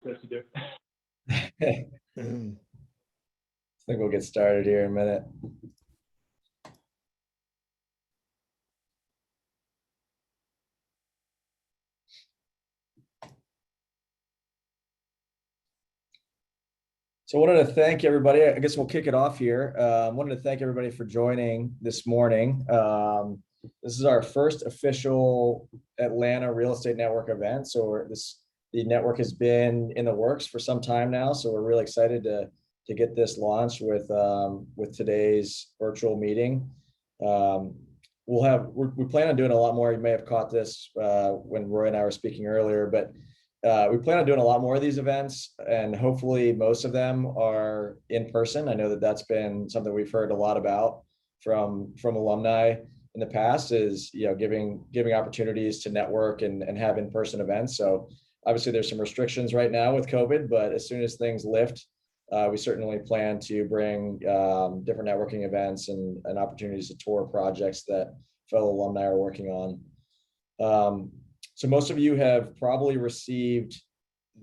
Chris to do. I think we'll get started here in a minute. So I wanted to thank everybody. I guess we'll kick it off here. I wanted to thank everybody for joining this morning. This is our first official Atlanta Real Estate Network event. So the network has been in the works for some time now. So we're really excited to get this launched with today's virtual meeting. We plan on doing a lot more. You may have caught this when Roy and I were speaking earlier, but we plan on doing a lot more of these events, and hopefully most of them are in person. I know that that's been something we've heard a lot about from alumni in the past, is giving opportunities to network and have in-person events. So obviously there's some restrictions right now with COVID, but as soon as things lift, we certainly plan to bring different networking events and opportunities to tour projects that fellow alumni are working on. So most of you have probably received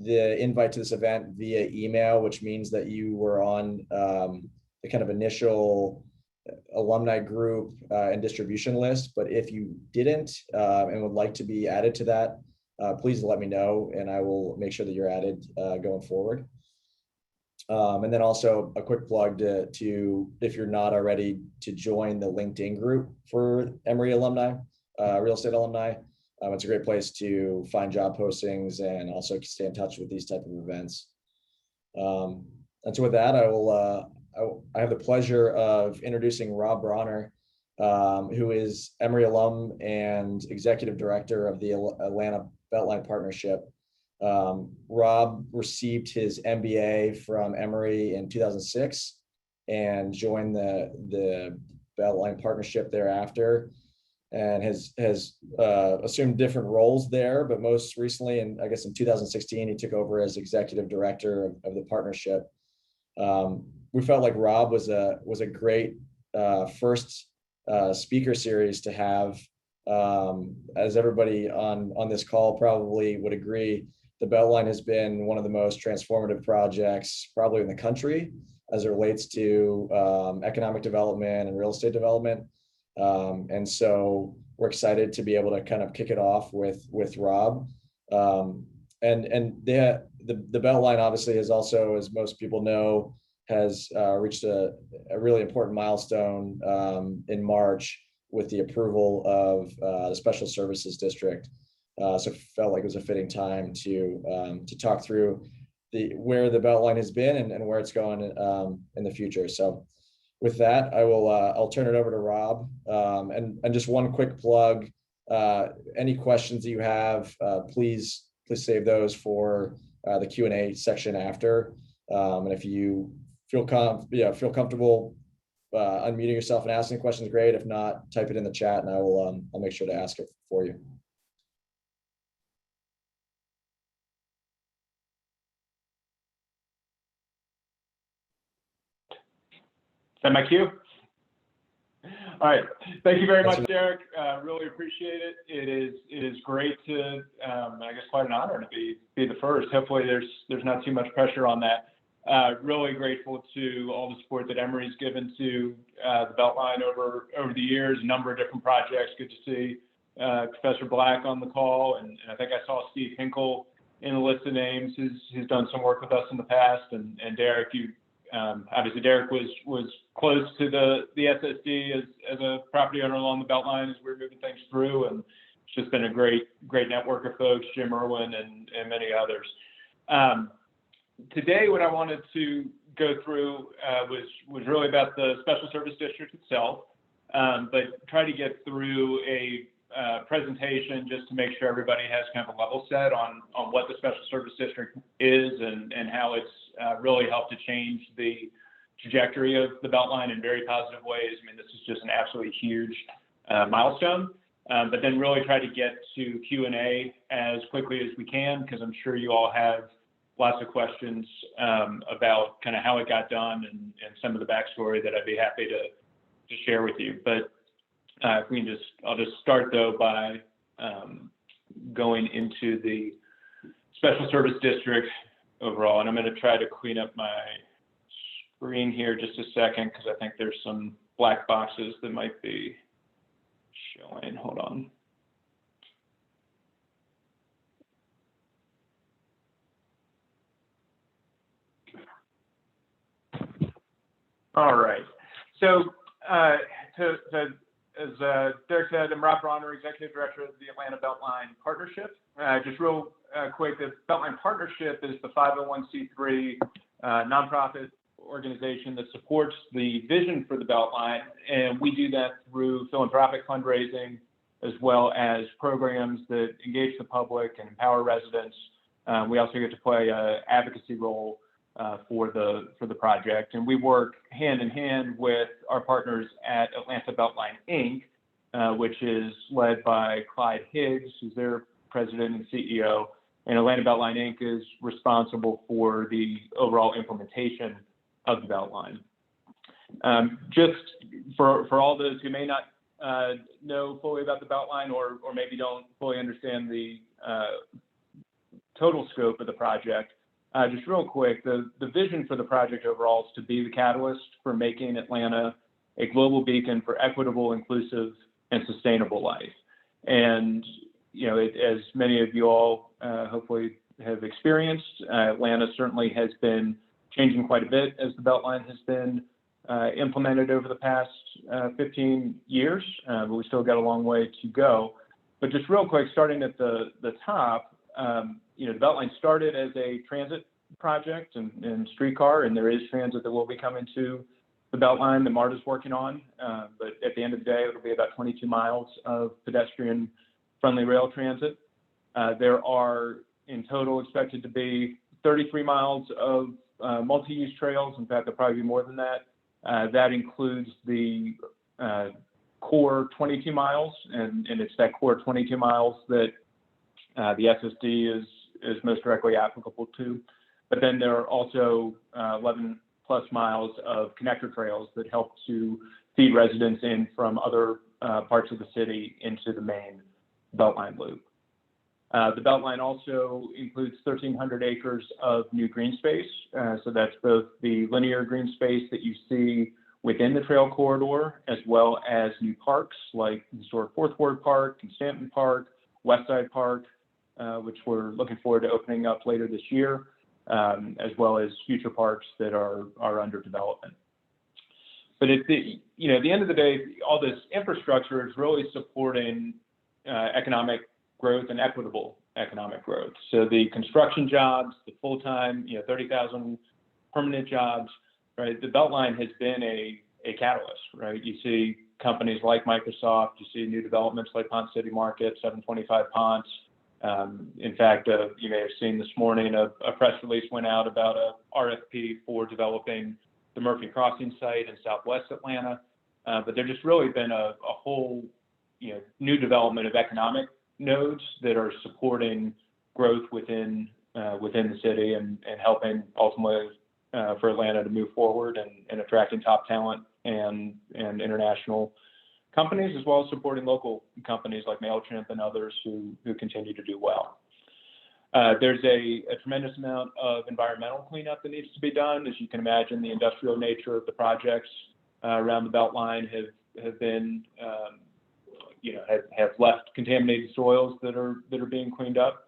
the invite to this event via email, which means that you were on the kind of initial alumni group and distribution list. But if you didn't and would like to be added to that, please let me know and I will make sure that you're added going forward. And then also a quick plug to if you're not already, to join the LinkedIn group for Emory alumni, real estate alumni. It's a great place to find job postings and also stay in touch with these type of events. And so with that, I have the pleasure of introducing Rob Bronner, who is Emory alum and executive director of the Atlanta Beltline Partnership. Rob received his MBA from Emory in 2006 and joined the Beltline Partnership thereafter, and has assumed different roles there, but most recently, and I guess in 2016, he took over as executive director of the partnership. We felt like Rob was a great first speaker series to have. As everybody on this call probably would agree, the Beltline has been one of the most transformative projects probably in the country as it relates to economic development and real estate development. And so we're excited to be able to kind of kick it off with Rob. And the Beltline obviously has also, as most people know, has reached a really important milestone in March with the approval of the Special Services District. So it felt like it was a fitting time to talk through where the Beltline has been and where it's going in the future. So with that, I'll turn it over to Rob. And just one quick plug, any questions that you have, please save those for the Q&A section after. And if you feel comfortable unmuting yourself and asking questions, great. If not, type it in the chat and I'll make sure to ask it for you. Is that my cue? All right. Thank you very much, Derek. Really appreciate it. It is great to, I guess, quite an honor to be the first. Hopefully, there's not too much pressure on that. Really grateful to all the support that Emory's given to the Beltline over the years. A number of different projects. Good to see Professor Black on the call, and I think I saw Steve Hinkle in the list of names who's done some work with us in the past. And Derek, you. Obviously, Derek was close to the SSD as a property owner along the Beltline as we were moving things through, and it's just been a great network of folks, Jim Irwin and many others. Today, what I wanted to go through was really about the Special Service District itself, but try to get through a presentation just to make sure everybody has kind of a level set on what the Special Service District is and how it's really helped to change the trajectory of the Beltline in very positive ways. I mean, this is just an absolutely huge milestone, but then really try to get to Q&A as quickly as we can, because I'm sure you all have lots of questions about kind of how it got done and some of the backstory that I'd be happy to share with you. But if we can I'll just start though by going into the Special Service District overall. And I'm going to try to clean up my screen here just a second because I think there's some black boxes that might be showing. Hold on. All right. So, as Derek said, I'm Rob Bronner, Executive Director of the Atlanta Beltline Partnership. Just real quick, the Beltline Partnership is the 501c3 nonprofit organization that supports the vision for the Beltline, and we do that through philanthropic fundraising as well as programs that engage the public and empower residents. We also get to play an advocacy role for the project, and we work hand in hand with our partners at Atlanta Beltline Inc., which is led by Clyde Higgs, who's their president and CEO, and Atlanta Beltline Inc. is responsible for the overall implementation of the Beltline. Just for all those who may not know fully about the Beltline or maybe don't fully understand the total scope of the project, just real quick, the vision for the project overall is to be the catalyst for making Atlanta a global beacon for equitable, inclusive, and sustainable life. And, you know, as many of you all hopefully have experienced, Atlanta certainly has been changing quite a bit as the Beltline has been implemented over the past 15 years, but we still got a long way to go. But just real quick, starting at the top, you know, the Beltline started as a transit project and streetcar, and there is transit that will be coming to the Beltline that MARTA's working on. But at the end of the day, it'll be about 22 miles of pedestrian-friendly rail transit. There are in total expected to be 33 miles of multi-use trails. In fact, there'll probably be more than that. That includes the core 22 miles, and it's that core 22 miles that the SSD is most directly applicable to. But then there are also 11 plus miles of connector trails that help to feed residents in from other parts of the city into the main Beltline loop. The Beltline also includes 1,300 acres of new green space. So that's both the linear green space that you see within the trail corridor, as well as new parks like historic Fourth Ward Park, Stanton Park, Westside Park, which we're looking forward to opening up later this year, as well as future parks that are under development. But at the end of the day, all this infrastructure is really supporting economic growth and equitable economic growth. So the construction jobs, the full-time, 30,000 permanent jobs, right? The Beltline has been a catalyst, right? You see companies like Microsoft, you see new developments like Ponce City Market, 725 Ponce. In fact, you may have seen this morning a press release went out about a RFP for developing the Murphy Crossing site in Southwest Atlanta. But there's just really been a whole, new development of economic nodes that are supporting growth within the city and helping ultimately for Atlanta to move forward and attracting top talent and international companies, as well as supporting local companies like MailChimp and others who continue to do well. There's a tremendous amount of environmental cleanup that needs to be done. As you can imagine, the industrial nature of the projects around the Beltline have been, have left contaminated soils that are being cleaned up.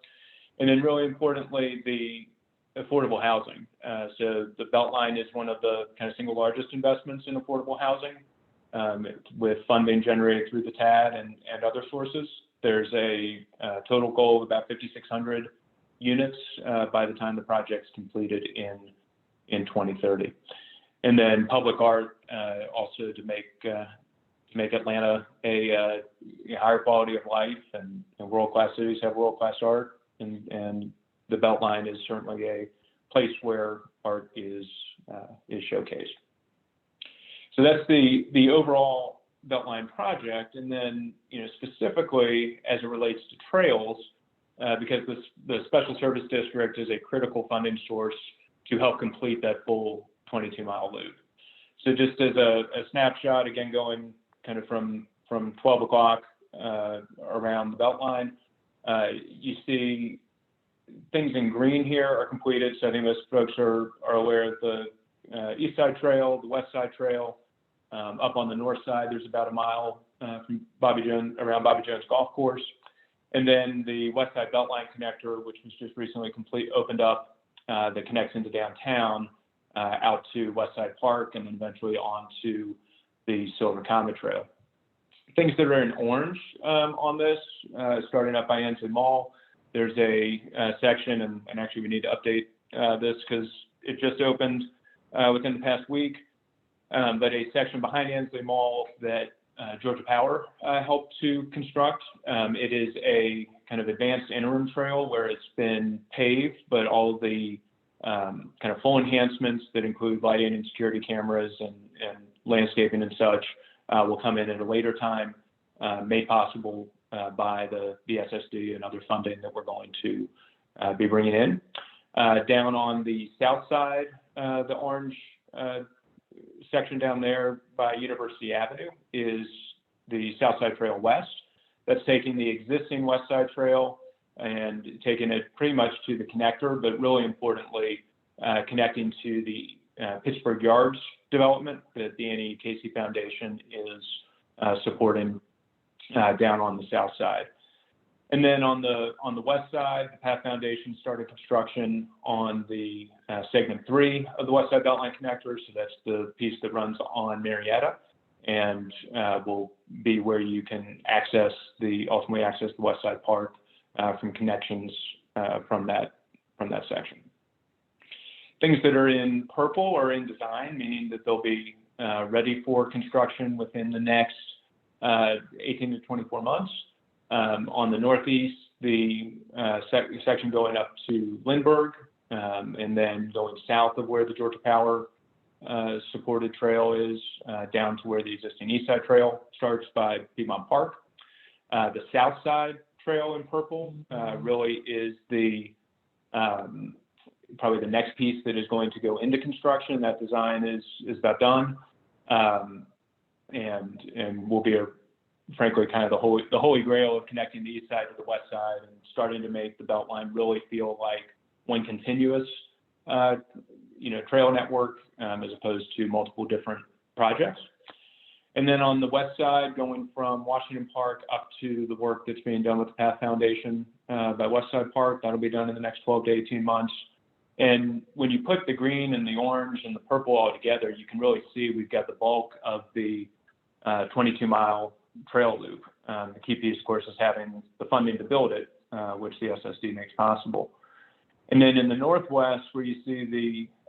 And then really importantly, the affordable housing. So the Beltline is one of the kind of single largest investments in affordable housing, with funding generated through the TAD and other sources. There's a total goal of about 5,600 units by the time the project's completed in 2030. And then public art also to make Atlanta a higher quality of life, and world-class cities have world-class art, and the Beltline is certainly a place where art is showcased. So that's the overall Beltline project. And then, specifically as it relates to trails, because the Special Service District is a critical funding source to help complete that full 22-mile loop. So just as a snapshot, again, going kind of from 12 o'clock around the Beltline, you see things in green here are completed. So I think most folks are aware of the East Side Trail, the West Side Trail. Up on the north side, there's about a mile from around Bobby Jones Golf Course. And then the West Side Beltline connector, which was just recently opened up, that connects into downtown out to West Side Park and then eventually on to the Silver Comet Trail. Things that are in orange on this, starting up by Ansley Mall, there's a section, and actually we need to update this because it just opened within the past week, but a section behind Ansley Mall that Georgia Power helped to construct. It is a kind of advanced interim trail where it's been paved, but all of the kind of full enhancements that include lighting and security cameras and landscaping and such will come in at a later time, made possible by the SSD and other funding that we're going to be bringing in. Down on the south side, the orange section down there by University Avenue is the South Side Trail West. That's taking the existing West Side Trail and taking it pretty much to the connector, but really importantly, connecting to the Pittsburgh Yards development that the Annie Casey Foundation is supporting down on the south side. And then on the west side, the Path Foundation started construction on the segment 3 of the West Side Beltline connector. So that's the piece that runs on Marietta and will be where you can ultimately access the West Side Park from connections from that section. Things that are in purple are in design, meaning that they'll be ready for construction within the next 18 to 24 months. On the northeast, the section going up to Lindbergh, and then going south of where the Georgia Power supported trail is, down to where the existing East Side Trail starts by Piedmont Park. The South Side Trail in purple really is probably the next piece that is going to go into construction. That design is about done, and will be frankly kind of the holy grail of connecting the east side to the west side and starting to make the Beltline really feel like one continuous trail network as opposed to multiple different projects. And then on the west side, going from Washington Park up to the work that's being done with the Path Foundation by West Side Park, that'll be done in the next 12 to 18 months. And when you put the green and the orange and the purple all together, you can really see we've got the bulk of the 22-mile trail loop. The key piece, of course, is having the funding to build it, which the SSD makes possible. And then in the northwest, where you see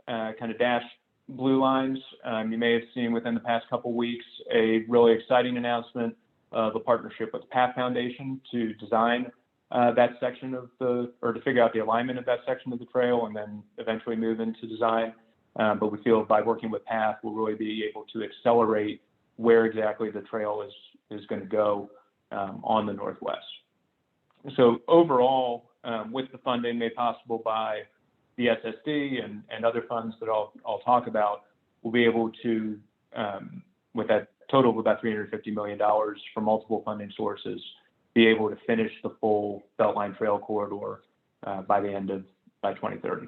the kind of dashed blue lines, you may have seen within the past couple weeks a really exciting announcement of a partnership with the Path Foundation to design that section to figure out the alignment of that section of the trail and then eventually move into design. But we feel by working with Path, we'll really be able to accelerate where exactly the trail is going to go on the northwest. So overall, with the funding made possible by the SSD and other funds that I'll talk about, we'll be able to, with that total of about $350 million from multiple funding sources, be able to finish the full Beltline Trail corridor by 2030.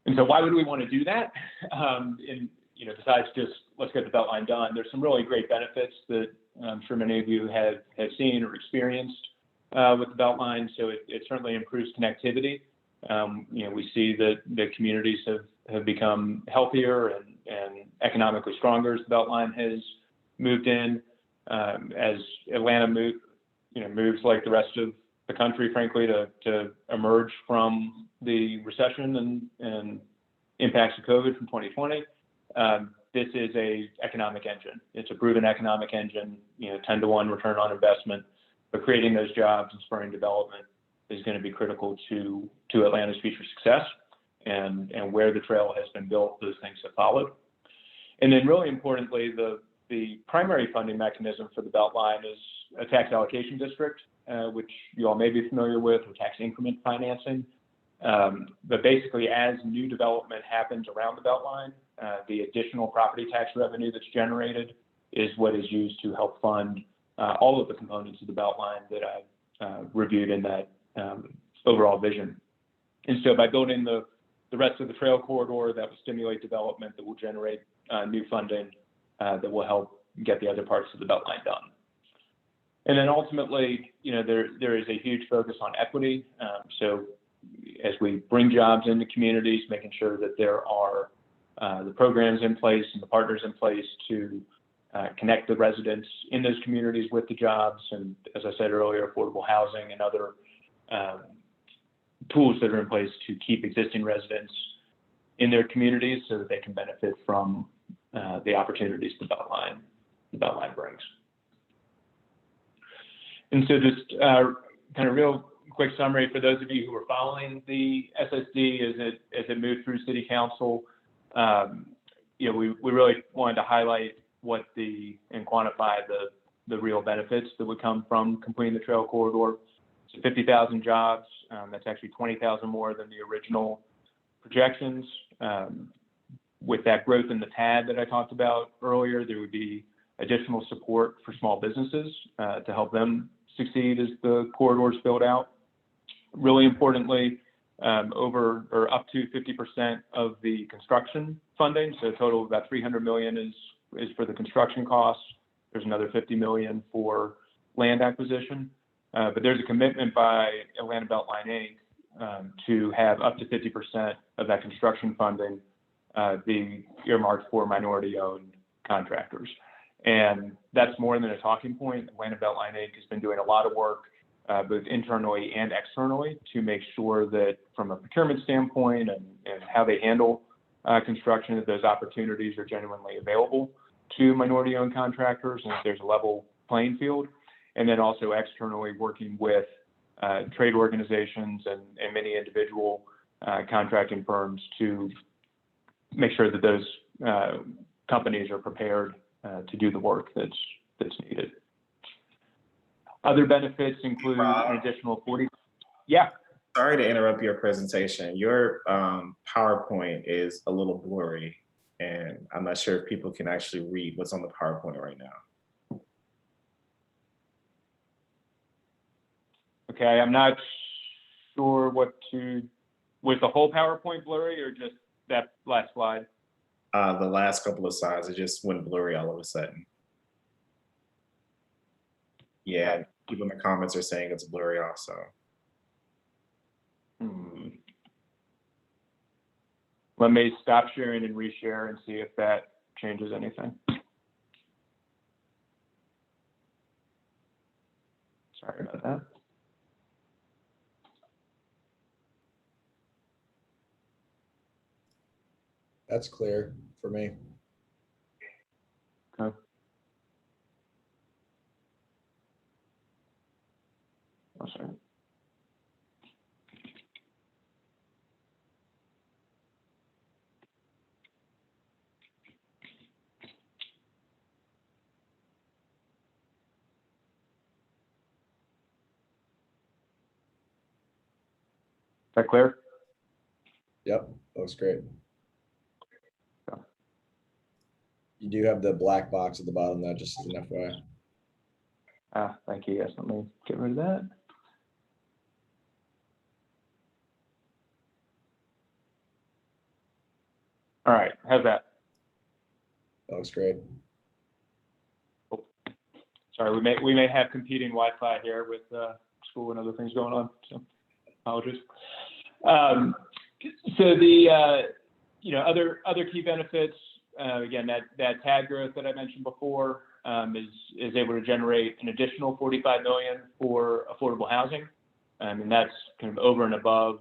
And so why would we want to do that? Besides just let's get the Beltline done, there's some really great benefits that I'm sure many of you have seen or experienced with the Beltline. So it certainly improves connectivity. We see that the communities have become healthier and economically stronger as the Beltline has moved in. As Atlanta moves like the rest of the country, frankly, to emerge from the recession and impacts of COVID from 2020. This is a economic engine. It's a proven economic engine, 10-to-1 return on investment. But creating those jobs and spurring development is going to be critical to Atlanta's future success. And where the trail has been built, those things have followed. And then really importantly, the primary funding mechanism for the Beltline is a tax allocation district, which you all may be familiar with, or tax increment financing. But basically, as new development happens around the Beltline, the additional property tax revenue that's generated is what is used to help fund all of the components of the Beltline that reviewed in that overall vision. And so by building the rest of the trail corridor, that will stimulate development, that will generate new funding, that will help get the other parts of the Beltline done. And then ultimately, there is a huge focus on equity. So as we bring jobs into communities, making sure that there are the programs in place and the partners in place to connect the residents in those communities with the jobs. And as I said earlier, affordable housing and other tools that are in place to keep existing residents in their communities so that they can benefit from the opportunities the Beltline brings. And so just kind of real quick summary for those of you who are following the SSD as it moved through City Council. We really wanted to highlight and quantify the real benefits that would come from completing the trail corridor. So 50,000 jobs, that's actually 20,000 more than the original projections. With that growth in the TAD that I talked about earlier, there would be additional support for small businesses to help them succeed as the corridors build out. Really importantly, over or up to 50% of the construction funding, so a total of about $300 million is for the construction costs. There's another $50 million for land acquisition, but there's a commitment by Atlanta Beltline Inc. To have up to 50% of that construction funding be earmarked for minority-owned contractors. And that's more than a talking point. Atlanta Beltline Inc. has been doing a lot of work, both internally and externally, to make sure that from a procurement standpoint and how they handle construction, that those opportunities are genuinely available to minority-owned contractors and that there's a level playing field. And then also externally working with trade organizations and many individual contracting firms to make sure that those companies are prepared to do the work that's needed. Other benefits include an additional 40. Yeah. Sorry to interrupt your presentation. Your PowerPoint is a little blurry, and I'm not sure if people can actually read what's on the PowerPoint right now. Okay, I'm not sure was the whole PowerPoint blurry or just that last slide? The last couple of slides, it just went blurry all of a sudden. Yeah, people in the comments are saying it's blurry also. Let me stop sharing and reshare and see if that changes anything. Sorry about that. That's clear for me. Okay. Oh, sorry. Is that clear? Yep, looks great. You do have the black box at the bottom, though, just as an FYI. Thank you. Yes, let me get rid of that. All right, how's that? That looks great. Oh, sorry, we may have competing Wi-Fi here with school and other things going on, so apologies. So the other key benefits. Again, that TAD growth that I mentioned before is able to generate an additional $45 million for affordable housing, and that's kind of over and above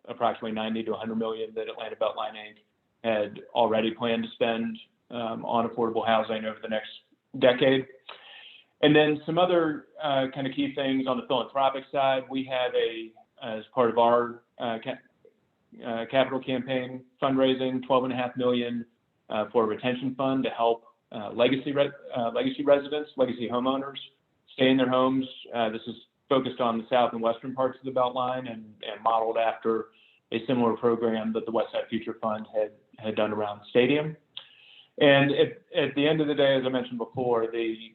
approximately $90 to $100 million that Atlanta Beltline Inc. had already planned to spend on affordable housing over the next decade. And then some other kind of key things on the philanthropic side. We have as part of our capital campaign fundraising, $12.5 million for a retention fund to help legacy residents, legacy homeowners stay in their homes. This is focused on the south and western parts of the Beltline and modeled after a similar program that the Westside Future Fund had done around the stadium. And at the end of the day, as I mentioned before, the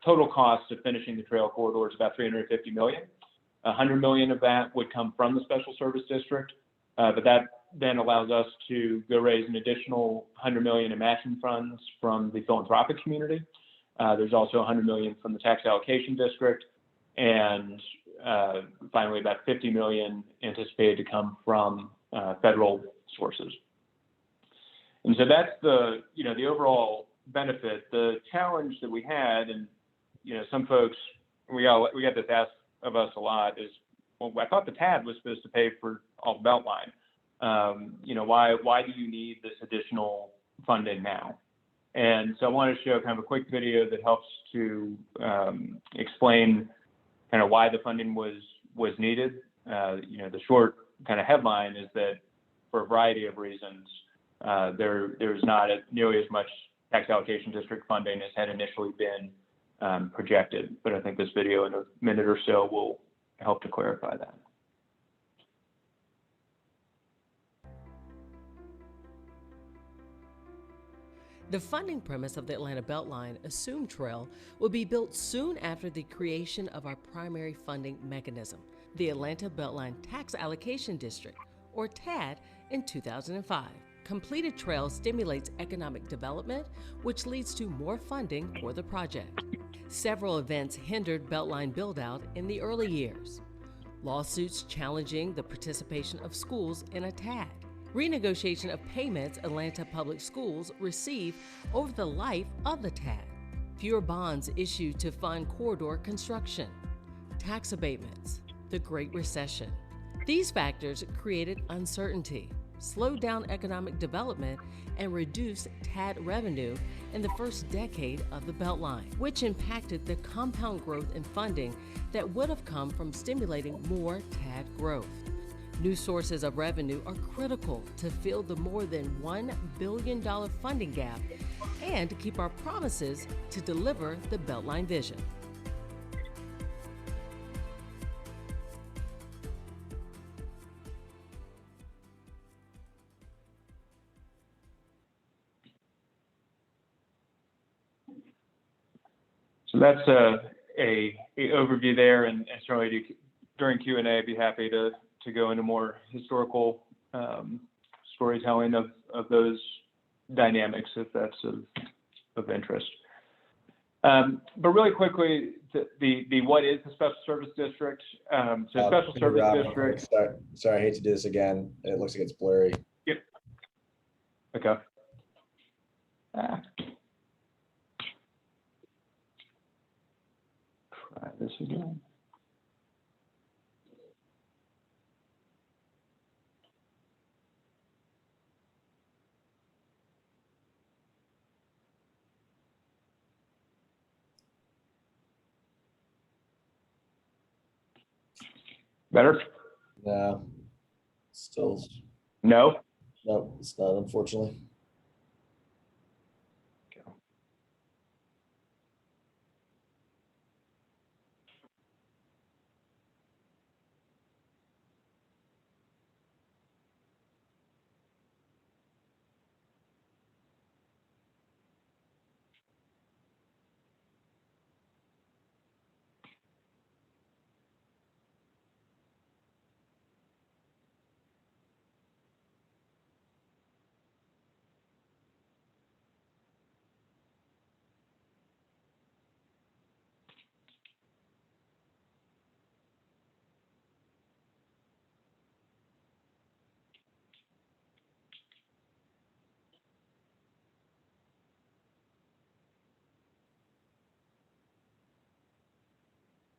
total cost of finishing the trail corridor is about $350 million. $100 million of that would come from the special service district, but that then allows us to go raise an additional $100 million in matching funds from the philanthropic community. There's also $100 million from the tax allocation district, and finally about $50 million anticipated to come from federal sources. And so that's the overall benefit. The challenge that we had, and some folks, we got this asked of us a lot, is, well, I thought the TAD was supposed to pay for all the Beltline. Why do you need this additional funding now? And so I want to show kind of a quick video that helps to explain kind of why the funding was needed. The short kind of headline is that for a variety of reasons, there's not nearly as much tax allocation district funding as had initially been projected. But I think this video in a minute or so will help to clarify that. The funding premise of the Atlanta Beltline assumed trail will be built soon after the creation of our primary funding mechanism, the Atlanta Beltline Tax Allocation District, or TAD, in 2005. Completed trail stimulates economic development, which leads to more funding for the project. Several events hindered Beltline build-out in the early years. Lawsuits challenging the participation of schools in a TAD. Renegotiation of payments Atlanta Public Schools receive over the life of the TAD. Fewer bonds issued to fund corridor construction. Tax abatements. The Great Recession. These factors created uncertainty, slowed down economic development, and reduced TAD revenue in the first decade of the Beltline, which impacted the compound growth in funding that would have come from stimulating more TAD growth. New sources of revenue are critical to fill the more than $1 billion funding gap and to keep our promises to deliver the Beltline vision. So that's a overview there, and certainly during Q&A, I'd be happy to go into more historical storytelling of those dynamics if that's of interest. But really quickly, the what is the special service district? Special service district. Sorry, I hate to do this again. It looks like it's blurry. Yep. Okay. Try this again. Better? No, still. No? No, it's not, unfortunately.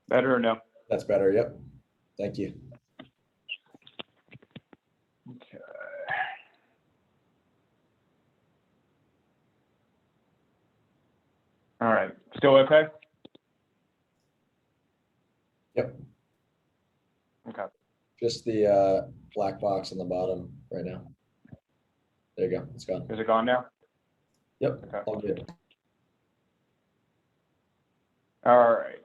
Better or no? That's better, yep. Thank you. Okay. All right. Still okay? Yep. Okay. Just the black box on the bottom right now. There you go. It's gone. Is it gone now? Yep. Okay. All good. All right.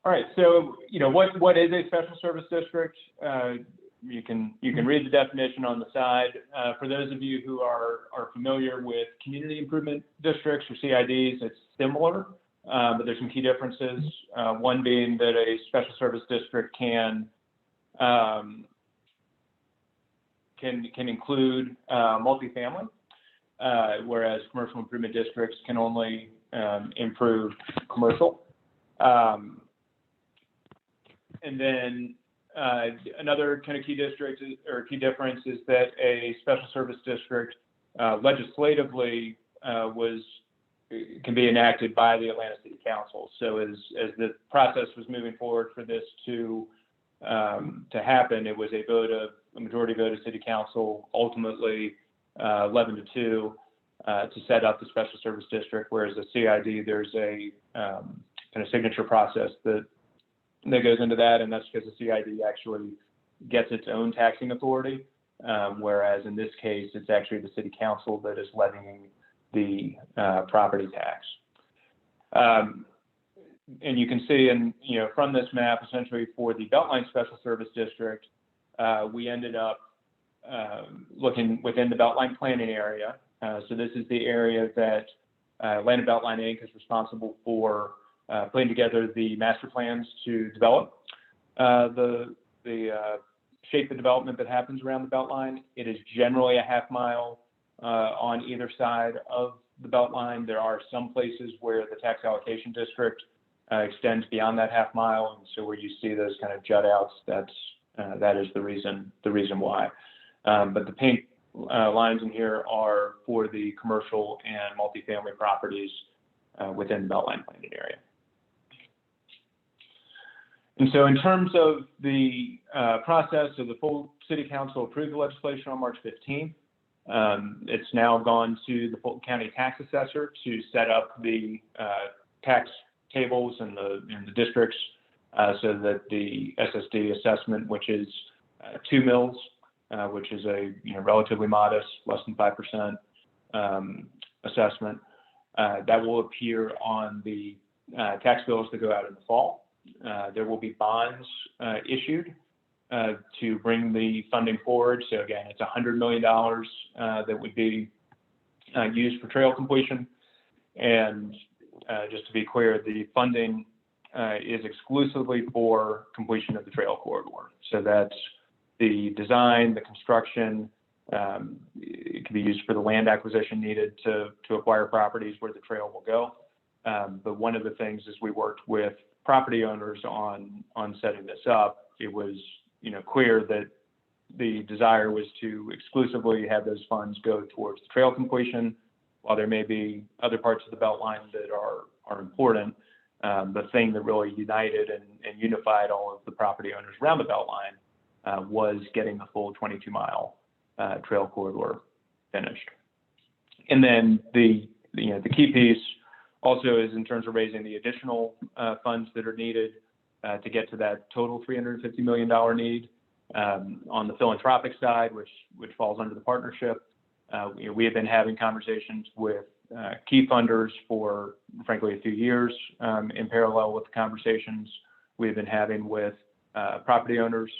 All right. So, what is a special service district? you can read the definition on the side. For those of you who are familiar with community improvement districts or CIDs, it's similar, but there's some key differences. One being that a special service district can include multifamily, whereas commercial improvement districts can only improve commercial. And then another kind of key difference is that a special service district legislatively can be enacted by the Atlanta City Council. So as the process was moving forward for this to happen, it was a majority vote of City Council, ultimately 11-2, to set up the special service district. Whereas the CID, there's a kind of signature process that goes into that, and that's because the CID actually gets its own taxing authority, whereas in this case, it's actually the City Council that is levying the property tax. And you can see, from this map, essentially for the Beltline Special Service District, we ended up looking within the Beltline planning area. So this is the area that Atlanta Beltline Inc. is responsible for putting together the master plans to develop the shape of development that happens around the Beltline. It is generally a half mile on either side of the Beltline. There are some places where the tax allocation district extends beyond that half mile, and so where you see those kind of jut outs, that is the reason why. But the pink lines in here are for the commercial and multifamily properties within the Beltline planning area. And so in terms of the process, so the full City Council approved the legislation on March 15th. It's now gone to the Fulton County Tax Assessor to set up the tax tables and the districts so that the SSD assessment, which is 2 mills, which is a relatively modest, less than 5% assessment, that will appear on the tax bills that go out in the fall. There will be bonds issued to bring the funding forward. So again, it's $100 million that would be used for trail completion. And just to be clear, the funding is exclusively for completion of the trail corridor. So that's the design, the construction. It can be used for the land acquisition needed to acquire properties where the trail will go. But one of the things is we worked with property owners on setting this up. It was clear that the desire was to exclusively have those funds go towards the trail completion. While there may be other parts of the Beltline that are important, the thing that really united and unified all of the property owners around the Beltline was getting the full 22-mile trail corridor finished. And then the key piece also is in terms of raising the additional funds that are needed to get to that total $350 million need. On the philanthropic side, which falls under the partnership, we have been having conversations with key funders for, frankly, a few years. In parallel with the conversations we've been having with property owners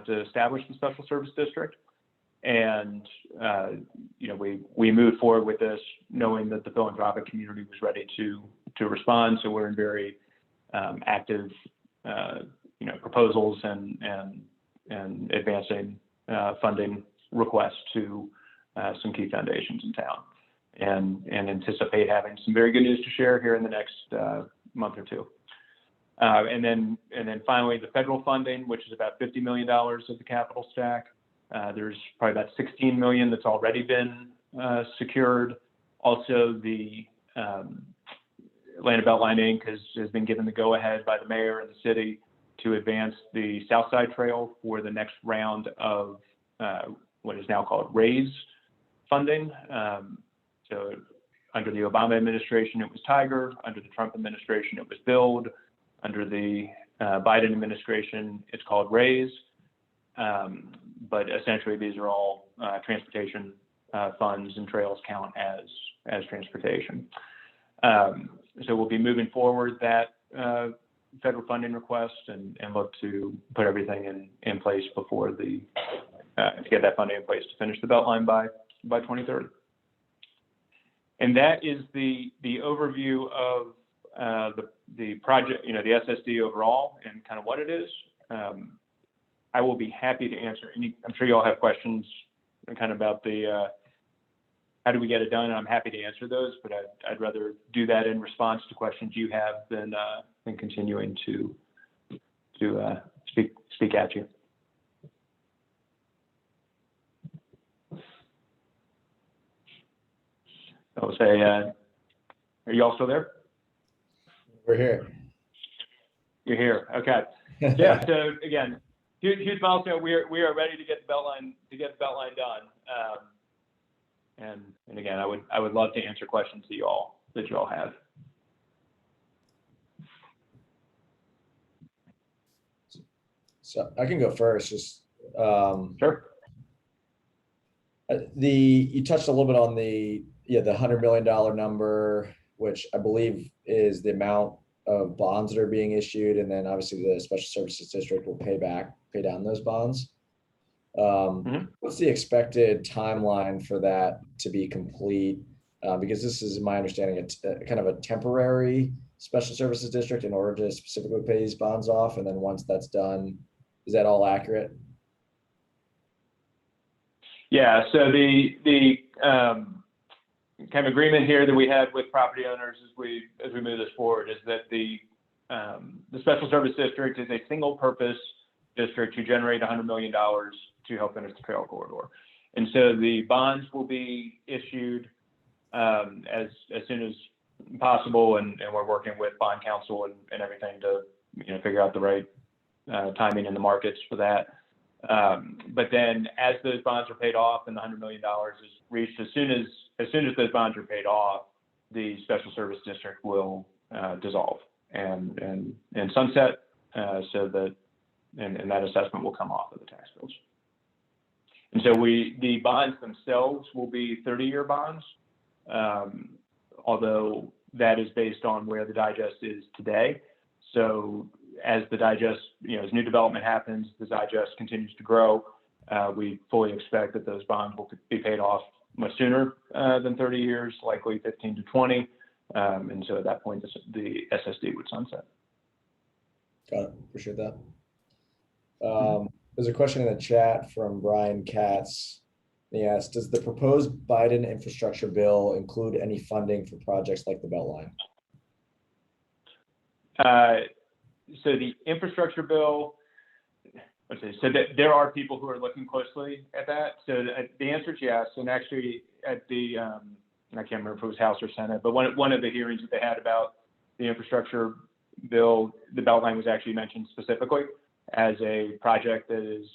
to establish the special service district. And we moved forward with this knowing that the philanthropic community was ready to respond. So we're in very active proposals and advancing funding requests to some key foundations in town, and anticipate having some very good news to share here in the next month or two. And then finally, the federal funding, which is about $50 million of the capital stack. There's probably about $16 million that's already been secured. Also, the Atlanta Beltline Inc. has been given the go-ahead by the mayor and the city to advance the South Side Trail for the next round of what is now called RAISE funding. So under the Obama administration, it was Tiger. Under the Trump administration, it was BUILD. Under the Biden administration, it's called RAISE. But essentially, these are all transportation funds, and trails count as transportation. So we'll be moving forward that federal funding request and look to put everything in place before to get that funding in place to finish the Beltline by 2030. And that is the overview of the project, the SSD overall and kind of what it is. I will be happy to answer I'm sure you all have questions kind of about how do we get it done? And I'm happy to answer those, but I'd rather do that in response to questions you have than continuing to speak at you. I'll say, are you all still there? We're here. You're here. Okay. Yeah. So again, huge milestone. We are ready to get the Beltline done. And again, I would love to answer questions that you all have. So I can go first. Just Sure. You touched a little bit on the $100 million number, which I believe is the amount of bonds that are being issued, and then obviously the Special Services District will pay down those bonds. What's the expected timeline for that to be complete? Because this is, in my understanding, kind of a temporary Special Services District in order to specifically pay these bonds off, and then once that's done, is that all accurate? Yeah. So the kind of agreement here that we had with property owners as we move this forward is that the Special Service District is a single purpose district to generate $100 million to help finish the trail corridor. And so the bonds will be issued as soon as possible, and we're working with bond counsel and everything to figure out the right timing in the markets for that. But then as those bonds are paid off and the $100 million is reached, as soon as those bonds are paid off, the Special Service District will dissolve and sunset, so that and that assessment will come off of the tax bills. And so the bonds themselves will be 30-year bonds, although that is based on where the digest is today. So as the digest, as new development happens, the digest continues to grow. We fully expect that those bonds will be paid off much sooner than 30 years, likely 15 to 20. And so at that point, the SSD would sunset. Got it. Appreciate that. There's a question in the chat from Brian Katz. He asked, does the proposed Biden infrastructure bill include any funding for projects like the Beltline? So the infrastructure bill, there are people who are looking closely at that. So the answer is yes. And actually at the, I can't remember if it was House or Senate, but one of the hearings that they had about the infrastructure bill, the Beltline was actually mentioned specifically as a project that is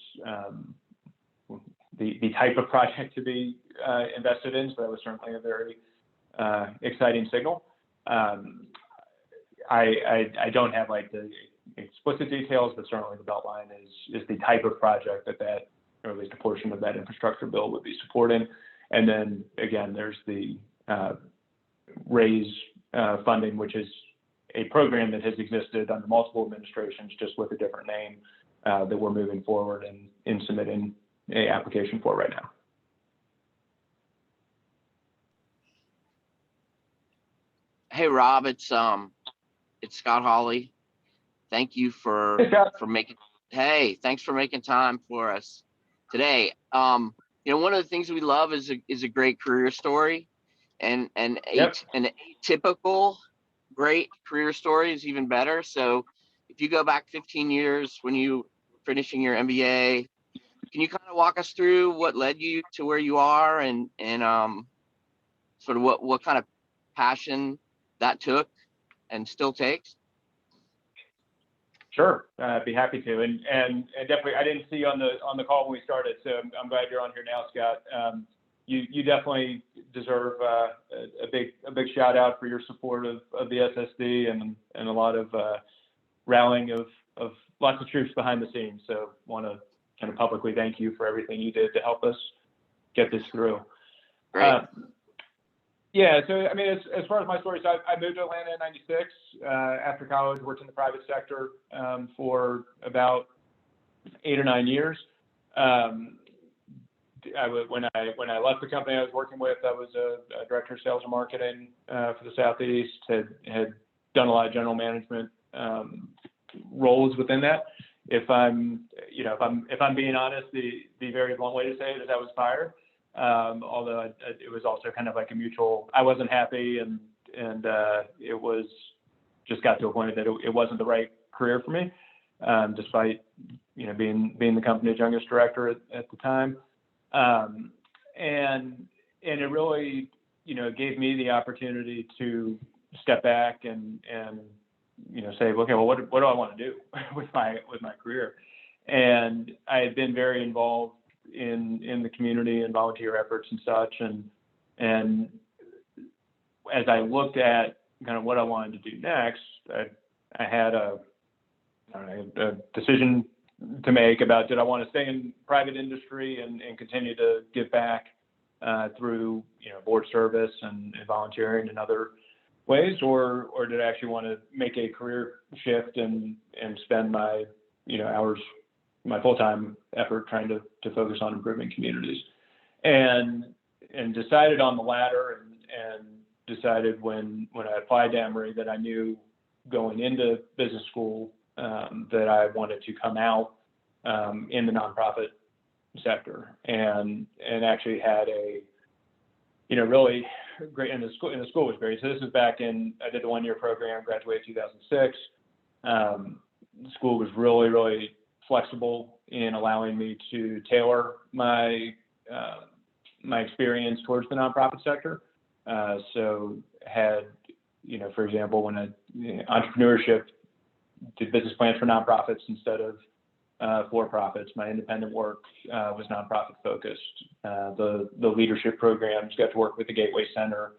the type of project to be invested in. So that was certainly a very exciting signal. I don't have like the explicit details, but certainly the Beltline is the type of project that or at least a portion of that infrastructure bill would be supporting. And then again, there's the RAISE funding, which is a program that has existed under multiple administrations, just with a different name, that we're moving forward in submitting an application for right now. Hey Rob, it's Scott Hawley. Thank you for making. Hey, thanks for making time for us today. One of the things we love is a great career story, and an atypical great career story is even better. So, if you go back 15 years when you were finishing your MBA, can you kind of walk us through what led you to where you are, and sort of what kind of passion that took and still takes? Sure, I'd be happy to, and definitely, I didn't see you on the call when we started, so I'm glad you're on here now, Scott. You definitely deserve a big shout out for your support of the SSD and a lot of rallying of lots of troops behind the scenes. So want to kind of publicly thank you for everything you did to help us get this through. Great. Yeah, so I mean, as far as my story, so I moved to Atlanta in '96 after college. Worked in the private sector for about 8 or 9 years. When I left the company I was working with, I was a director of sales and marketing for the Southeast. Had done a lot of general management roles within that. If I'm being honest, the very blunt way to say it is I was fired. Although it was also kind of like a mutual. I wasn't happy, and it was just got to a point that it wasn't the right career for me, despite being the company's youngest director at the time, and it really gave me the opportunity to step back and say, okay, well, what do I want to do with my career? And I had been very involved in the community and volunteer efforts and such, and as I looked at kind of what I wanted to do next, I had a decision to make about, did I want to stay in private industry and continue to give back through board service and volunteering in other ways, or did I actually want to make a career shift and spend my hours, my full-time effort trying to focus on improving communities, and decided on the latter, and decided when I applied to Emory that I knew going into business school that I wanted to come out in the nonprofit sector, and actually had a really great, and the school was great. So this is back in, I did the 1-year program, graduated 2006. The school was really, really flexible in allowing me to tailor my experience towards the nonprofit sector. So had, for example, when entrepreneurship, did business plans for nonprofits instead of for-profits. My independent work was nonprofit focused. The leadership programs, got to work with the Gateway Center,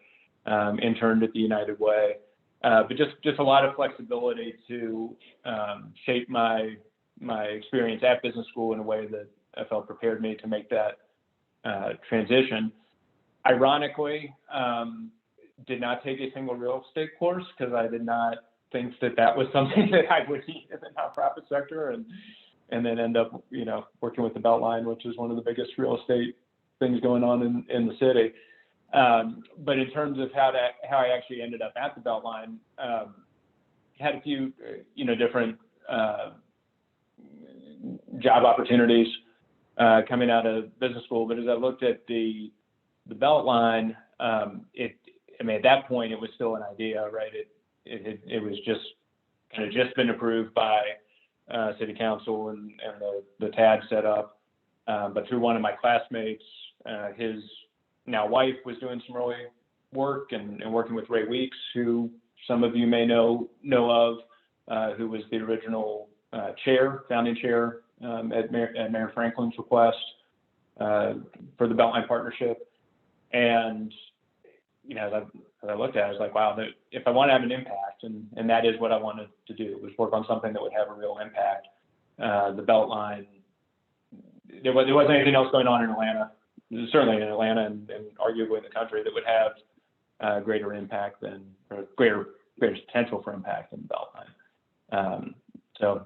interned at the United Way, but just a lot of flexibility to shape my experience at business school in a way that I felt prepared me to make that transition. Ironically, did not take a single real estate course because I did not think that was something that I would need in the nonprofit sector, and then end up, working with the Beltline, which is one of the biggest real estate things going on in the city. But in terms of how I actually ended up at the Beltline, had a few, different job opportunities coming out of business school. But as I looked at the Beltline, at that point it was still an idea, right? It was just been approved by city council and the TAD set up, but through one of my classmates, his now wife was doing some early work and working with Ray Weeks, who some of you may know of, who was the original founding chair at Mayor Franklin's request for the Beltline partnership. And as I looked at it, I was like, wow, if I want to have an impact, and that is what I wanted to do, was work on something that would have a real impact. The Beltline, there wasn't anything else going on in Atlanta, certainly in Atlanta and arguably in the country, that would have greater impact or greater potential for impact than the Beltline. So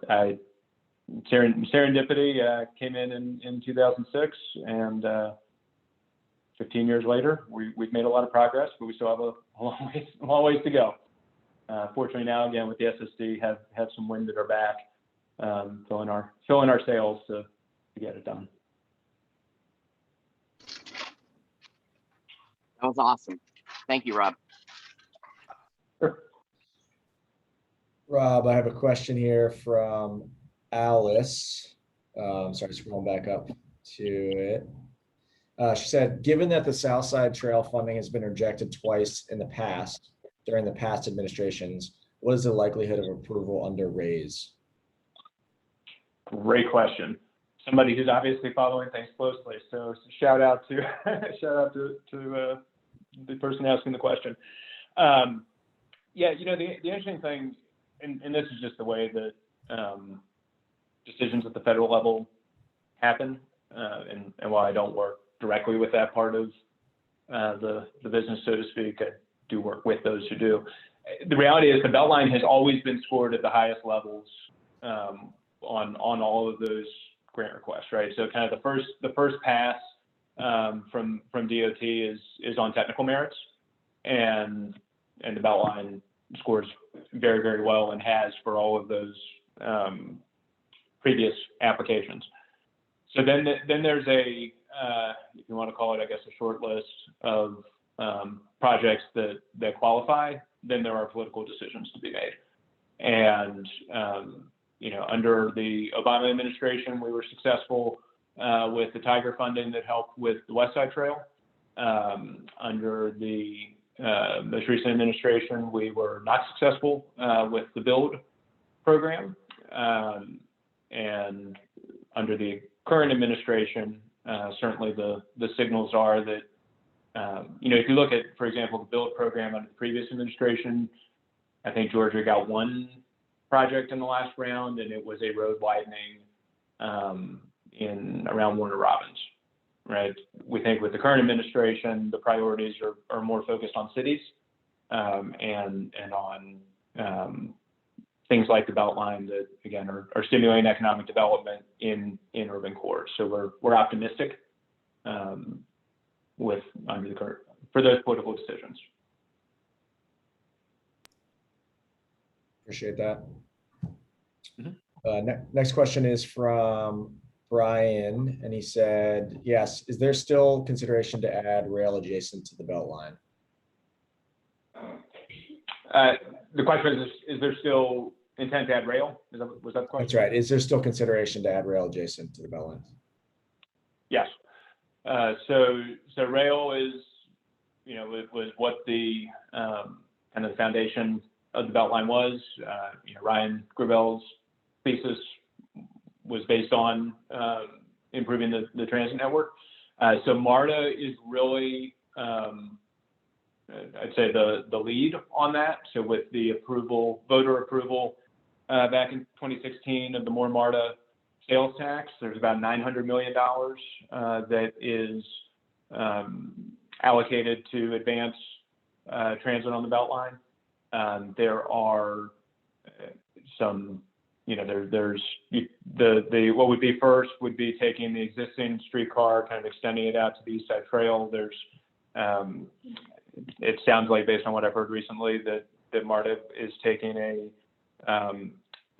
serendipity came in 2006, and 15 years later, we've made a lot of progress, but we still have a long ways to go. Fortunately now, again, with the SSD, have some wind at our back, filling our sails to get it done. That was awesome. Thank you, Rob. Sure. Rob, I have a question here from Alice. Sorry, scrolling back up to it. She said, given that the Southside Trail funding has been rejected twice in the past, during the past administrations, what is the likelihood of approval under RAISE? Great question. Somebody who's obviously following things closely. So shout out to the person asking the question. The interesting thing, and this is just the way that decisions at the federal level happen, and while I don't work directly with that part of the business, so to speak. I do work with those who do. The reality is the Beltline has always been scored at the highest levels on all of those grant requests, right? So kind of the first pass from DOT is on technical merits, and the Beltline scores very, very well and has for all of those previous applications. So then there's a if you want to call it, I guess, a short list of projects that qualify. Then there are political decisions to be made. And under the Obama administration, we were successful with the Tiger funding that helped with the West Side Trail. Under the most recent administration, we were not successful with the Build program. And under the current administration, certainly the signals are that, if you look at, for example, the Build program under the previous administration, I think Georgia got one project in the last round, and it was a road widening in around Warner Robins, right? We think with the current administration, the priorities are more focused on cities and on things like the Beltline that, again, are stimulating economic development in urban cores. So we're optimistic for those political decisions. Appreciate that. Next question is from Brian, and he said, yes, is there still consideration to add rail adjacent to the Beltline? The question is there still intent to add rail? Was that the question? That's right. Is there still consideration to add rail adjacent to the Beltline? Yes. So rail is, it was what the kind of the foundation of the Beltline was. Ryan Grabel's thesis was based on improving the transit network. So MARTA is really, I'd say the lead on that. So with the voter approval back in 2016 of the More MARTA sales tax, there's about $900 million that is allocated to advance transit on the Beltline. There are some, there's what would be first would be taking the existing streetcar, kind of extending it out to the East Side Trail. There's, it sounds like based on what I've heard recently that MARTA is taking a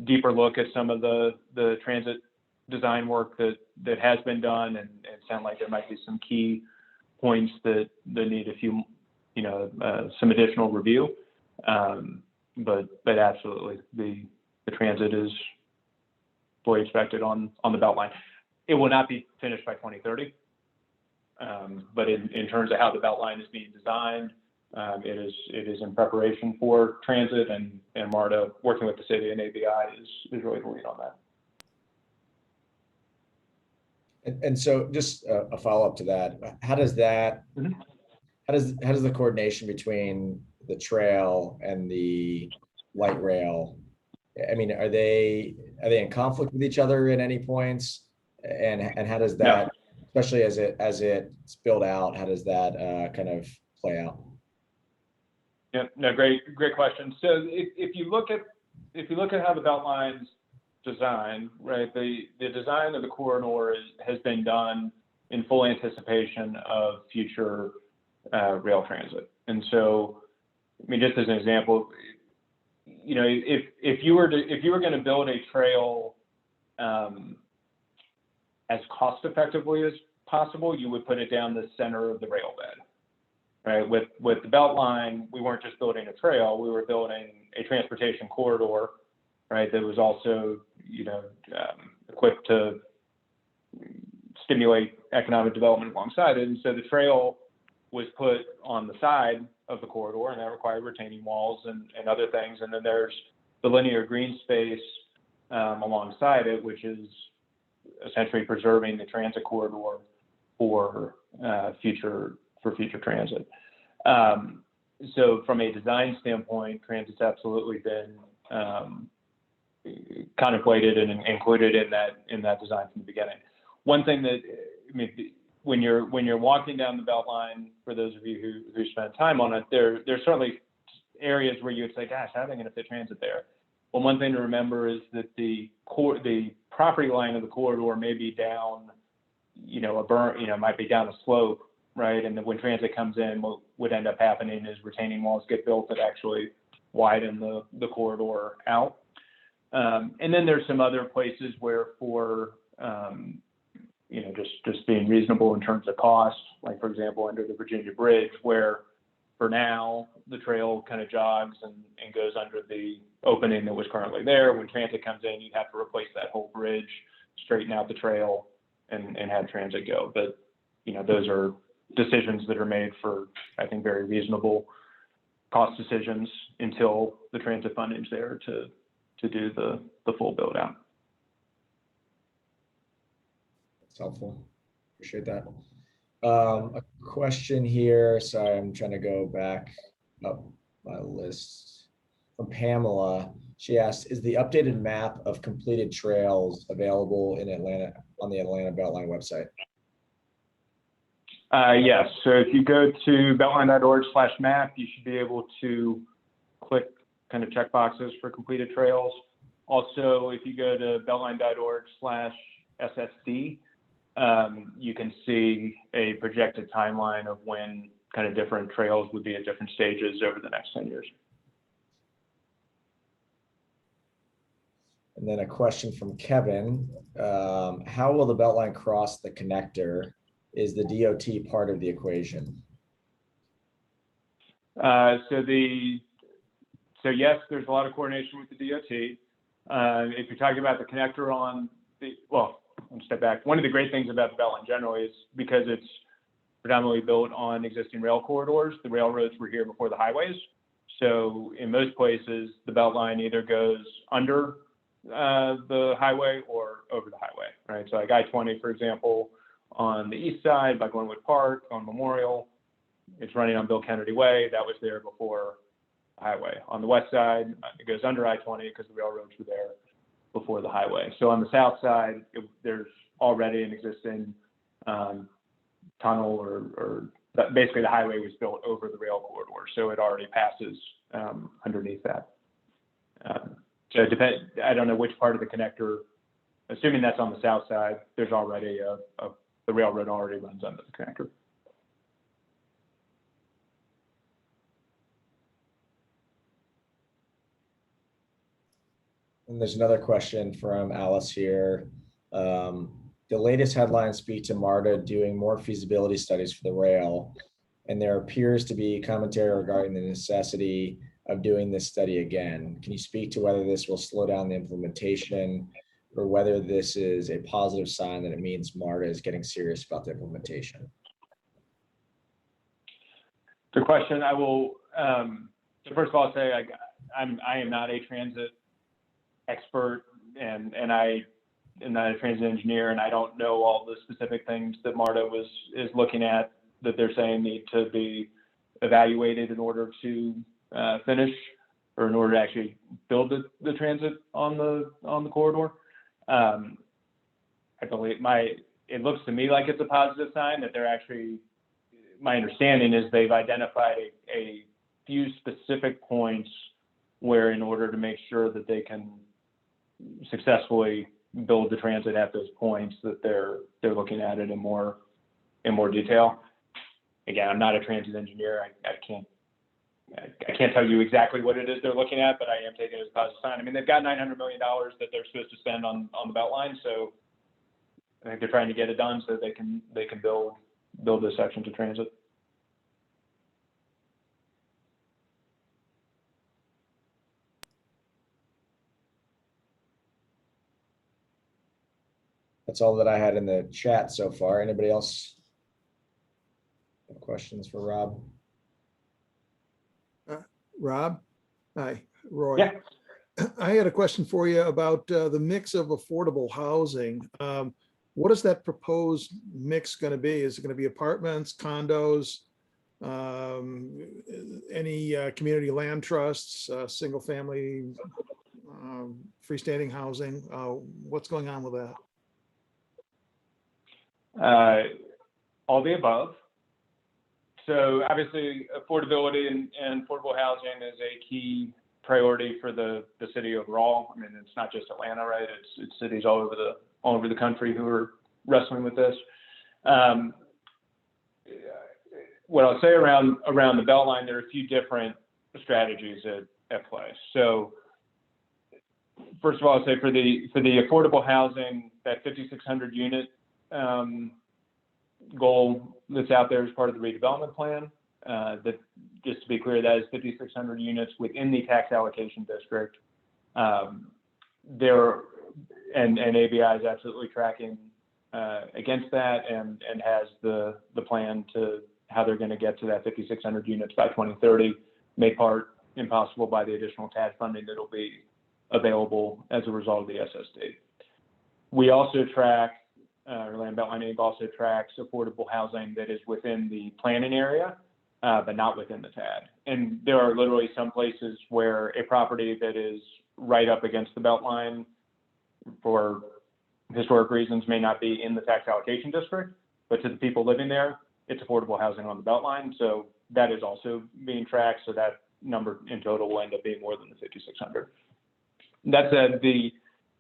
deeper look at some of the transit design work that has been done, and it sounds like there might be some key points that need a few, some additional review. But absolutely, the transit is fully expected on the Beltline. It will not be finished by 2030, but in terms of how the Beltline is being designed, it is in preparation for transit, and MARTA, working with the city and ABI, is really the lead on that. And so, just a follow up to that, how does that, how does the coordination between the trail and the light rail, I mean, are they in conflict with each other at any points? And how does that, especially as it's built out, how does that kind of play out? Yeah, no, great question. So if you look at how the Beltline's designed, right, the design of the corridor has been done in full anticipation of future rail transit. And so, I mean, just as an example, if you were going to build a trail as cost effectively as possible, you would put it down the center of the rail bed, right? With the Beltline, we weren't just building a trail; we were building a transportation corridor, right? That was also, equipped to stimulate economic development alongside it. And so the trail was put on the side of the corridor, and that required retaining walls and other things. And then there's the linear green space alongside it, which is essentially preserving the transit corridor for future transit. So from a design standpoint, transit's absolutely been contemplated and included in that design from the beginning. One thing that, I mean, when you're walking down the Beltline, for those of you who spend time on it, there's certainly areas where you would say, gosh, how are they going to fit transit there? Well, one thing to remember is that the property line of the corridor may be down, might be down a slope, right? And then when transit comes in, what would end up happening is retaining walls get built that actually widen the corridor out. And then there's some other places where for, just being reasonable in terms of cost, like for example, under the Virginia Bridge, where for now the trail kind of jogs and goes under the opening that was currently there. When transit comes in, you'd have to replace that whole bridge, straighten out the trail, and have transit go. But, those are decisions that are made for, I think, very reasonable cost decisions until the transit funding's there to do the full build out. That's helpful. Appreciate that. A question here. Sorry, I'm trying to go back up my list. From Pamela, she asked, is the updated map of completed trails available in Atlanta on the Atlanta Beltline website? Yes. So if you go to beltline.org/map, you should be able to click kind of check boxes for completed trails. Also, if you go to beltline.org/SSD, you can see a projected timeline of when kind of different trails would be at different stages over the next 10 years. And then a question from Kevin. How will the Beltline cross the connector? Is the DOT part of the equation? So yes, there's a lot of coordination with the DOT. If you're talking about the connector I'll step back. One of the great things about the Beltline generally is because it's predominantly built on existing rail corridors, the railroads were here before the highways. So in most places, the Beltline either goes under the highway or over the highway, right? So like I-20, for example, on the east side by Glenwood Park on Memorial, it's running on Bill Kennedy Way. That was there before the highway. On the west side, it goes under I-20 because the railroads were there before the highway. So on the south side, there's already an existing tunnel or basically the highway was built over the rail corridor. So it already passes underneath that. So I don't know which part of the connector, assuming that's on the south side, there's already the railroad already runs under the connector. And there's another question from Alice here. The latest headlines speak to MARTA doing more feasibility studies for the rail, and there appears to be commentary regarding the necessity of doing this study again. Can you speak to whether this will slow down the implementation or whether this is a positive sign that it means MARTA is getting serious about the implementation? Good question. I will, so first of all, I'll say I am not a transit expert and I am not a transit engineer, and I don't know all the specific things that MARTA is looking at that they're saying need to be evaluated in order to finish or in order to actually build the transit on the corridor. I believe it looks to me like it's a positive sign that they're actually, my understanding is they've identified a few specific points where in order to make sure that they can successfully build the transit at those points that they're looking at it in more detail. Again, I'm not a transit engineer. I can't tell you exactly what it is they're looking at, but I am taking it as a positive sign. I mean, they've got $900 million that they're supposed to spend on the Beltline, so I think they're trying to get it done so they can build this section to transit. That's all that I had in the chat so far. Anybody else have questions for Rob? Rob? Hi, Roy. Yeah. I had a question for you about the mix of affordable housing. What is that proposed mix going to be? Is it going to be apartments, condos, any community land trusts, single family, freestanding housing? What's going on with that? all the above. So obviously, affordability and affordable housing is a key priority for the city overall. I mean, it's not just Atlanta, right? It's cities all over the country who are wrestling with this. What I'll say around the Beltline, there are a few different strategies at play. So first of all, I'll say for the affordable housing, that 5,600 unit goal that's out there as part of the redevelopment plan. That, just to be clear, that is 5,600 units within the tax allocation district. There and ABI is absolutely tracking against that and has the plan to how they're going to get to that 5,600 units by 2030, made part impossible by the additional TAD funding that'll be available as a result of the SSD. We also track, Atlanta Beltline Inc. also tracks affordable housing that is within the planning area, but not within the TAD. And there are literally some places where a property that is right up against the Beltline for historic reasons may not be in the tax allocation district, but to the people living there, it's affordable housing on the Beltline. So that is also being tracked. So that number in total will end up being more than the 5,600. That said, the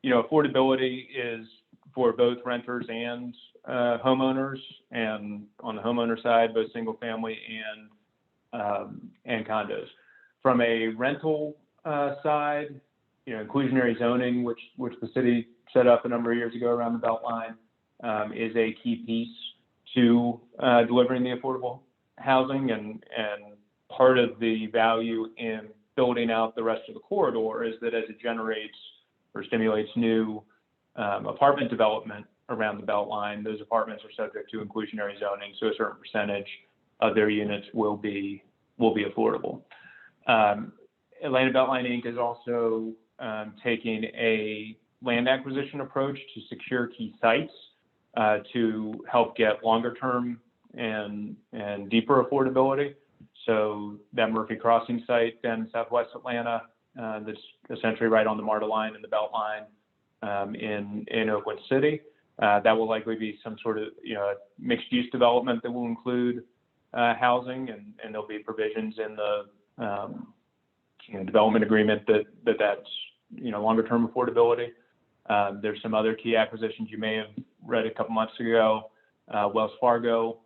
affordability is for both renters and homeowners, and on the homeowner side, both single family and condos. From a rental side, inclusionary zoning, which the city set up a number of years ago around the Beltline, is a key piece to delivering the affordable housing, and part of the value in building out the rest of the corridor is that as it generates or stimulates new apartment development around the Beltline, those apartments are subject to inclusionary zoning, so a certain percentage of their units will be affordable. Atlanta Beltline Inc. is also taking a land acquisition approach to secure key sites to help get longer term and deeper affordability. So that Murphy Crossing site down in Southwest Atlanta, that's essentially right on the MARTA line and the Beltline in Oakland City. That will likely be some sort of mixed use development that will include housing, and there'll be provisions in the development agreement that's longer term affordability. There's some other key acquisitions you may have read a couple months ago. Wells Fargo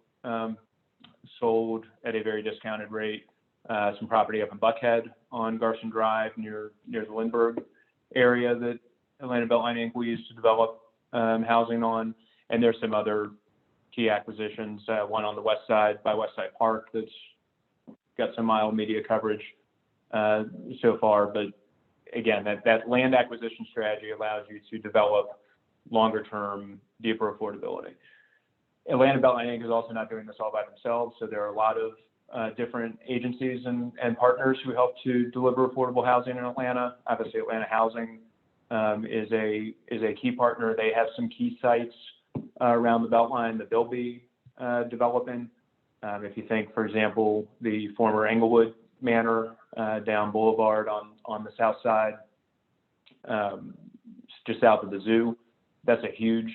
sold at a very discounted rate some property up in Buckhead on Garson Drive near the Lindbergh area that Atlanta Beltline Inc. will use to develop housing on. And there's some other key acquisitions, one on the west side by Westside Park that's got some mild media coverage so far. But again, that land acquisition strategy allows you to develop longer term, deeper affordability. Atlanta Beltline Inc. is also not doing this all by themselves. So there are a lot of different agencies and partners who help to deliver affordable housing in Atlanta. Obviously, Atlanta Housing is a key partner. They have some key sites around the Beltline that they'll be developing. If you think, for example, the former Englewood Manor down Boulevard on the south side, just south of the zoo, that's a huge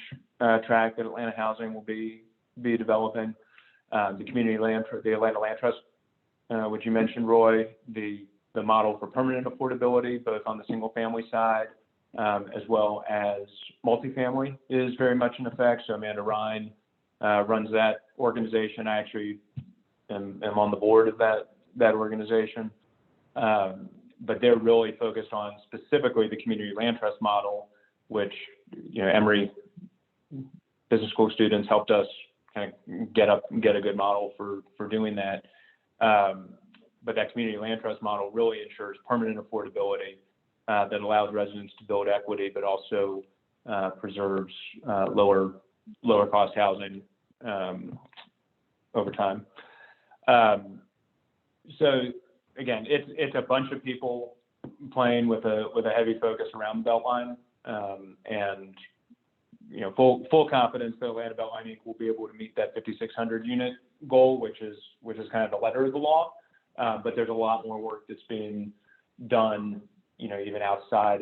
tract that Atlanta Housing will be developing. The community land, the Atlanta Land Trust, which you mentioned, Roy, the model for permanent affordability, both on the single family side as well as multifamily, is very much in effect. So Amanda Ryan runs that organization. I actually am on the board of that organization. But they're really focused on specifically the community land trust model, which Emory business school students helped us kind of get a good model for doing that. But that community land trust model really ensures permanent affordability that allows residents to build equity, but also preserves lower cost housing over time. So again, it's a bunch of people playing with a heavy focus around the Beltline, and full confidence that Atlanta Beltline Inc. will be able to meet that 5,600 unit goal, which is kind of the letter of the law. But there's a lot more work that's being done, even outside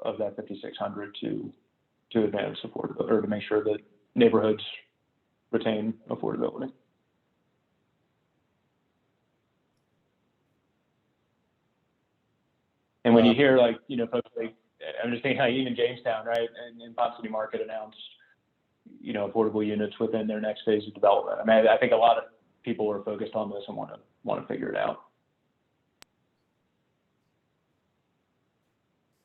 of that 5,600 to advance support or to make sure that neighborhoods retain affordability. And when you hear like, folks like, I'm just thinking how even Jamestown, right, and Ponce City Market announced, affordable units within their next phase of development. I mean, I think a lot of people are focused on this and want to figure it out.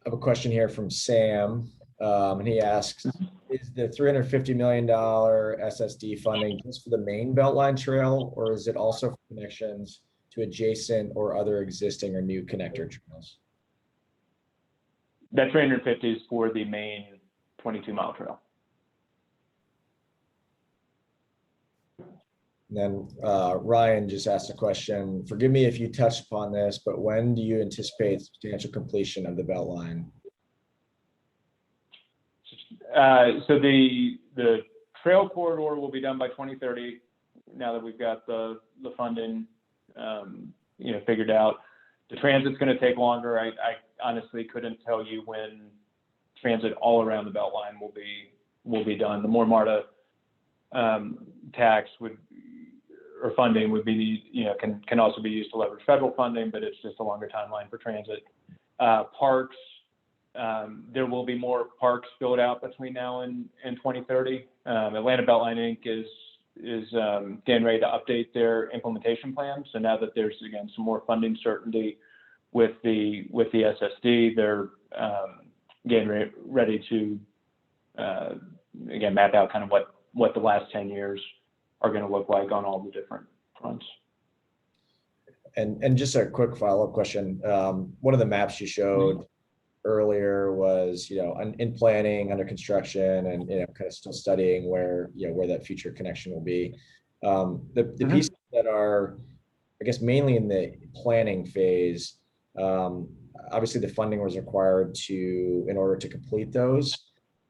I have a question here from Sam, and he asks, is the $350 million SSD funding just for the main Beltline trail, or is it also for connections to adjacent or other existing or new connector trails? That 350 is for the main 22-mile trail. And then Ryan just asked a question. Forgive me if you touched upon this, but when do you anticipate substantial completion of the Beltline? So the trail corridor will be done by 2030. Now that we've got the funding, figured out. The transit's going to take longer. I honestly couldn't tell you when transit all around the Beltline will be done. The more MARTA tax or funding would be, can also be used to leverage federal funding, but it's just a longer timeline for transit. Parks, there will be more parks built out between now and 2030. Atlanta Beltline Inc. is getting ready to update their implementation plan. So now that there's, again, some more funding certainty with the SSD, they're getting ready to, again, map out kind of what the last 10 years are going to look like on all the different fronts. And just a quick follow-up question. One of the maps you showed earlier was, in planning, under construction, and kind of still studying where that future connection will be. The pieces that are, I guess, mainly in the planning phase, obviously the funding was required in order to complete those.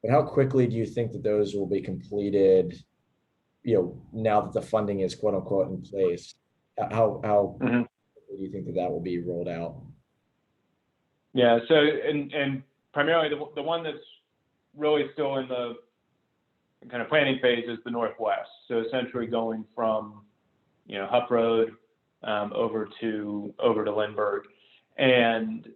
But how quickly do you think that those will be completed? Now that the funding is quote unquote in place, how do you think that will be rolled out? Yeah. So, and primarily the one that's really still in the kind of planning phase is the Northwest. So essentially going from, Huff Road over to Lindbergh, and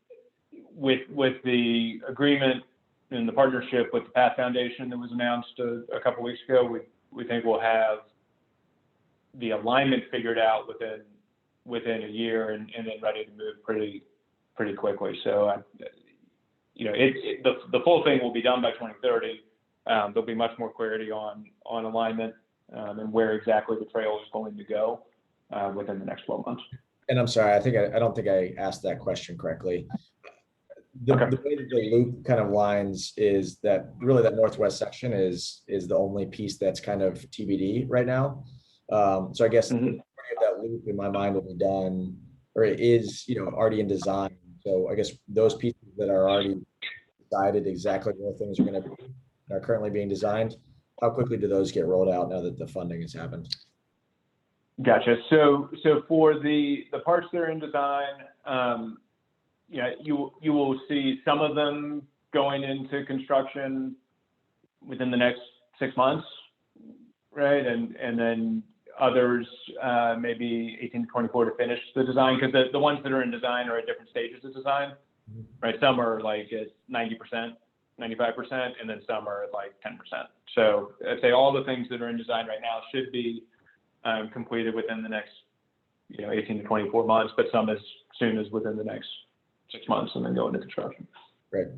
with the agreement and the partnership with the Path Foundation that was announced a couple weeks ago, we think we'll have the alignment figured out within a year and then ready to move pretty quickly. So, the full thing will be done by 2030. There'll be much more clarity on alignment and where exactly the trail is going to go within the next 12 months. And I'm sorry, I don't think I asked that question correctly. The way that the loop kind of lines is that really that Northwest section is the only piece that's kind of TBD right now. So I guess the majority of that loop in my mind will be done, or it is, already in design. So I guess those pieces that are already decided exactly where things are going to be, are currently being designed, how quickly do those get rolled out now that the funding has happened? Gotcha. So for the parts that are in design, you will see some of them going into construction within the next 6 months, right? And then others maybe 18 to 24 to finish the design, because the ones that are in design are at different stages of design, right? Some are like at 90%, 95%, and then some are at like 10%. So I'd say all the things that are in design right now should be completed within the next 18 to 24 months, but some as soon as within the next 6 months, and then go into construction. Right.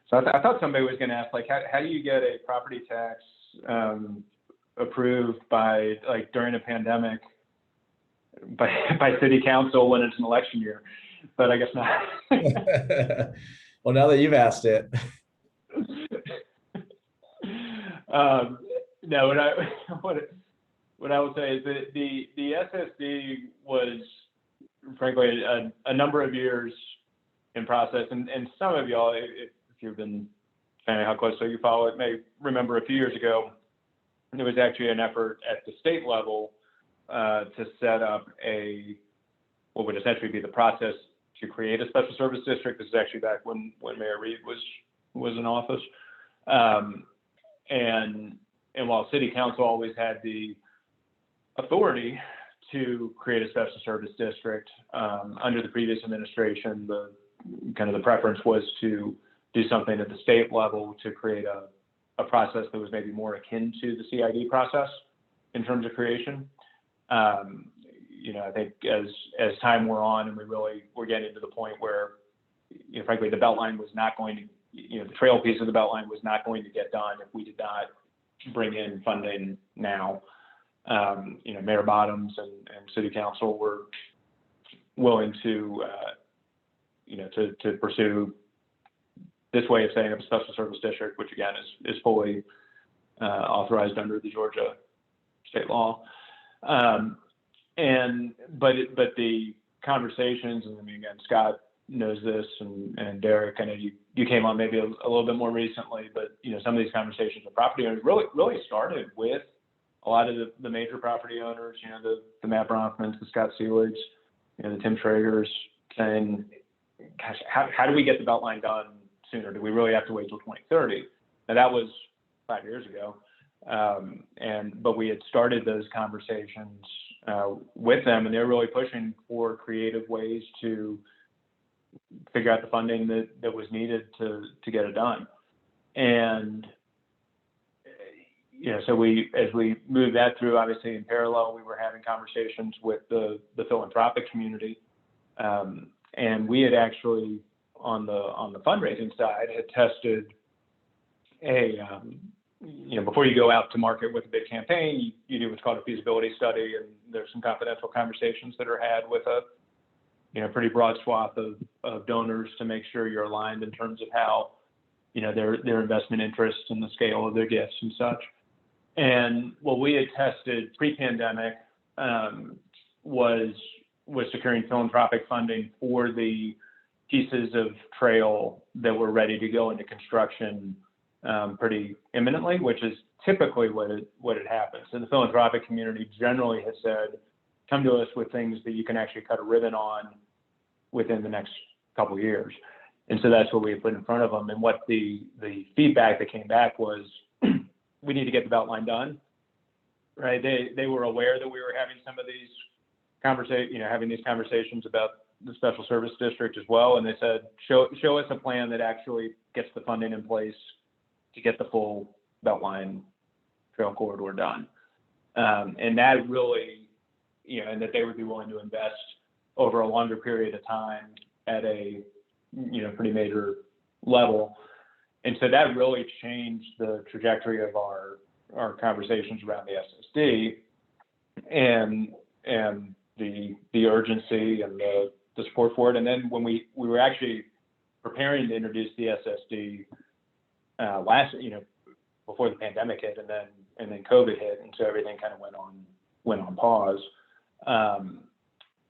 So I thought somebody was going to ask, like, how do you get a property tax approved by, like, during a pandemic by city council when it's an election year? But I guess not. Well, now that you've asked it. No, what I would say is that the SSD was, frankly, a number of years in process, and some of y'all, if you've been saying how closely you follow it, may remember a few years ago, there was actually an effort at the state level to set up what would essentially be the process create a special service district. This is actually back when Mayor Reed was in office. And while City Council always had the authority to create a special service district, under the previous administration, the preference was to do something at the state level to create a process that was maybe more akin to the CID process in terms of creation. I think as time wore on and we really were getting to the point where, frankly, the Beltline was not going to, the trail piece of the Beltline was not going to get done if we did not bring in funding now. Mayor Bottoms and City Council were willing to pursue this way of setting up a special service district, which again is fully authorized under the Georgia state law. But the conversations, and I mean, again, Scott knows this, and Derek, I know you came on maybe a little bit more recently, but some of these conversations with property owners really started with a lot of the major property owners, the Matt Bronfmans, the Scott Seeligs, the Tim Tragers, saying, gosh, how do we get the Beltline done sooner? Do we really have to wait till 2030? Now that was 5 years ago. But we had started those conversations with them, and they're really pushing for creative ways to figure out the funding that was needed to get it done. And so as we moved that through, obviously in parallel, we were having conversations with the philanthropic community, and we had actually on the fundraising side had tested before you go out to market with a big campaign, you do what's called a feasibility study, and there's some confidential conversations that are had with a pretty broad swath of donors to make sure you're aligned in terms of how their investment interests and the scale of their gifts and such. And what we had tested pre-pandemic was securing philanthropic funding for the pieces of trail that were ready to go into construction pretty imminently, which is typically what had happened. So the philanthropic community generally has said, come to us with things that you can actually cut a ribbon on within the next couple of years. And so that's what we put in front of them. And what the feedback that came back was, we need to get the Beltline done, right? They were aware that we were having some of these conversations about the special service district as well. And they said, show us a plan that actually gets the funding in place to get the full Beltline trail corridor done. And that really, and that they would be willing to invest over a longer period of time at a, pretty major level. And so that really changed the trajectory of our conversations around the SSD and the urgency and the support for it. And then when we were actually preparing to introduce the SSD before the pandemic hit, and then COVID hit, and so everything kind of went on pause.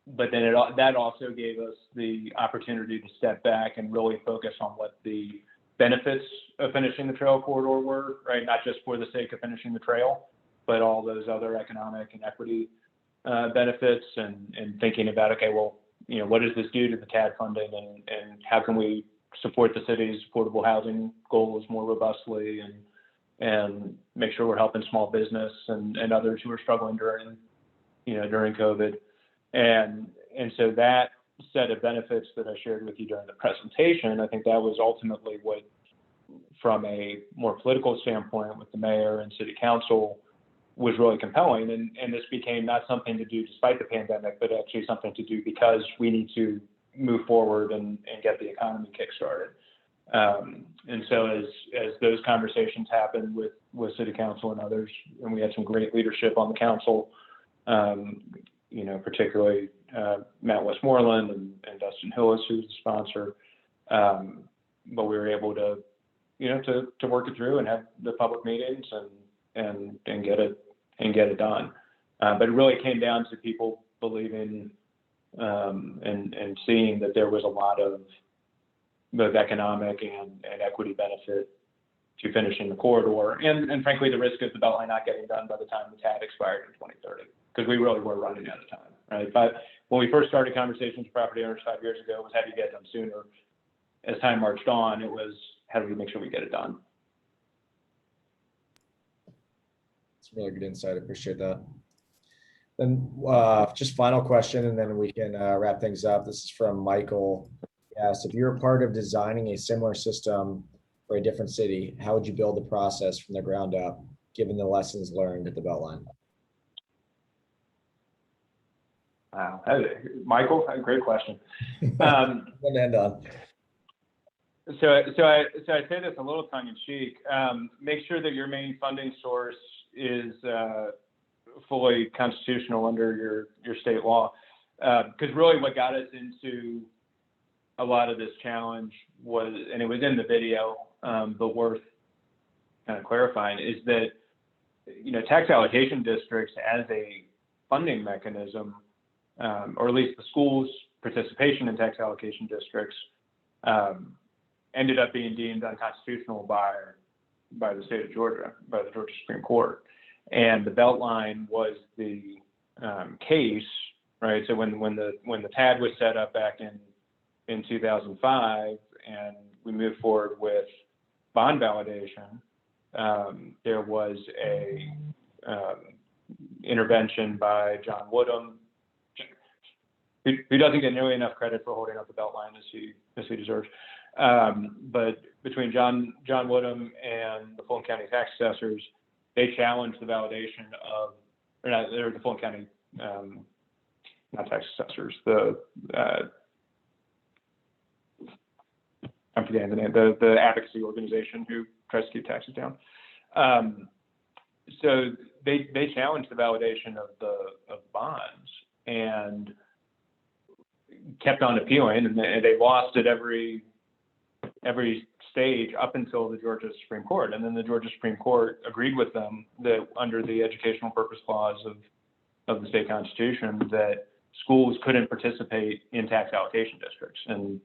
But then that also gave us the opportunity to step back and really focus on what the benefits of finishing the trail corridor were, right? Not just for the sake of finishing the trail, but all those other economic and equity benefits, and thinking about, okay, well, what does this do to the TAD funding, and how can we support the city's affordable housing goals more robustly, and make sure we're helping small business and others who are struggling during COVID. And so that set of benefits that I shared with you during the presentation, I think that was ultimately what, from a more political standpoint with the mayor and city council, was really compelling. And this became not something to do despite the pandemic, but actually something to do because we need to move forward and get the economy kickstarted. And so as those conversations happened with city council and others, and we had some great leadership on the council, particularly Matt Westmoreland and Dustin Hillis, who's the sponsor. But we were able to work it through and have the public meetings and get it done. But it really came down to people believing and seeing that there was a lot of both economic and equity benefit to finishing the corridor, and frankly, the risk of the Beltline not getting done by the time the TAD expired in 2030, because we really were running out of time, right? But when we first started conversations with property owners 5 years ago, it was how do you get it done sooner? As time marched on, it was how do we make sure we get it done? It's really good insight. I appreciate that. Then just final question, and then we can wrap things up. This is from Michael. Yes, if you're a part of designing a similar system for a different city, how would you build the process from the ground up, given the lessons learned at the Beltline? Wow, Michael, great question. One to end on. So I say this a little tongue in cheek. Make sure that your main funding source is fully constitutional under your state law, because really what got us into a lot of this challenge was, and it was in the video, but worth kind of clarifying, is that tax allocation districts as a funding mechanism, or at least the school's participation in tax allocation districts, ended up being deemed unconstitutional by the state of Georgia, by the Georgia Supreme Court. And the Beltline was the case, right? So when the TAD was set up back in 2005, and we moved forward with bond validation, there was a intervention by John Woodham, who doesn't get nearly enough credit for holding up the Beltline as he deserves. But between John Woodham and the Fulton County tax assessors, they challenged the validation of, or not, they're the Fulton County, not tax assessors, I'm forgetting the name, the advocacy organization who tries to keep taxes down. So they challenged the validation of bonds and kept on appealing, and they lost at every stage up until the Georgia Supreme Court. And then the Georgia Supreme Court agreed with them that under the educational purpose clause of the state constitution, that schools couldn't participate in tax allocation districts. And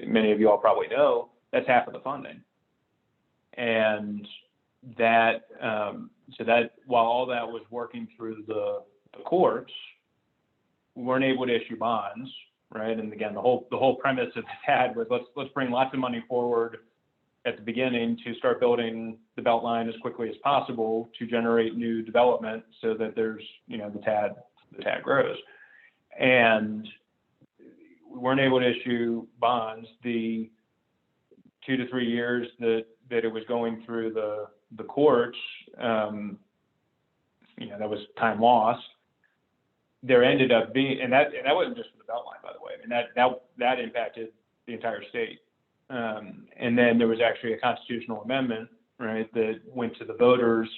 many of you all probably know that's half of the funding. And that, so that while all that was working through the courts, we weren't able to issue bonds, right? And again, the whole premise of that was let's bring lots of money forward at the beginning to start building the Beltline as quickly as possible to generate new development so that there's, the TAD grows. And we weren't able to issue bonds. The 2 to 3 years that it was going through the courts, that was time lost. There ended up being, and that wasn't just for the Beltline, by the way. I mean, that impacted the entire state. And then there was actually a constitutional amendment, right, that went to the voters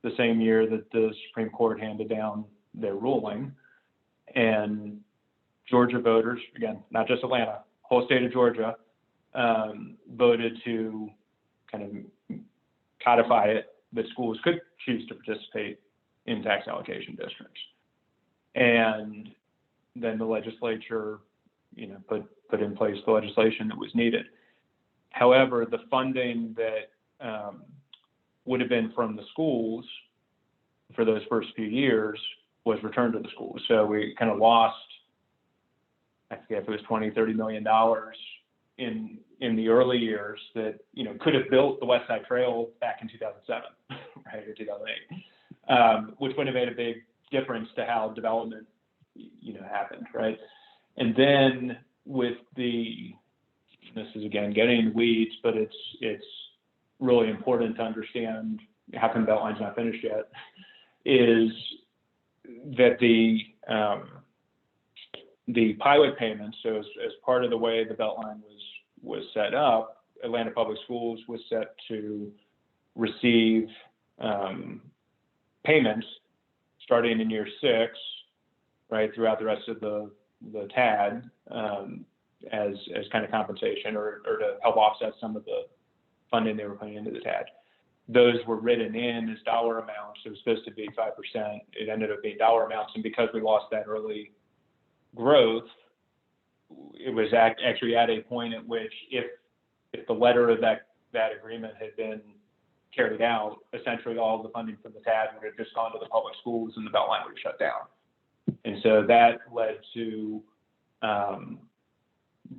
the same year that the Supreme Court handed down their ruling. And Georgia voters, again, not just Atlanta, whole state of Georgia, voted to kind of codify it that schools could choose to participate in tax allocation districts. And then the legislature, put in place the legislation that was needed. However, the funding that would have been from the schools for those first few years was returned to the schools. So we kind of lost, I forget if it was $20-30 million in the early years that could have built the West Side Trail back in 2007, right, or 2008, which would have made a big difference to how development happened, right? And then with this is again getting in the weeds, but it's really important to understand how come Beltline's not finished yet, is that the pilot payments, so as part of the way the Beltline was set up, Atlanta Public Schools was set to receive payments starting in year 6, right, throughout the rest of the TAD, as kind of compensation or to help offset some of the funding they were putting into the TAD. Those were written in as dollar amounts. It was supposed to be 5%. It ended up being dollar amounts, and because we lost that early growth, it was actually at a point at which if the letter of that agreement had been carried out, essentially all of the funding from the TAD would have just gone to the public schools and the Beltline would have shut down. And so that led to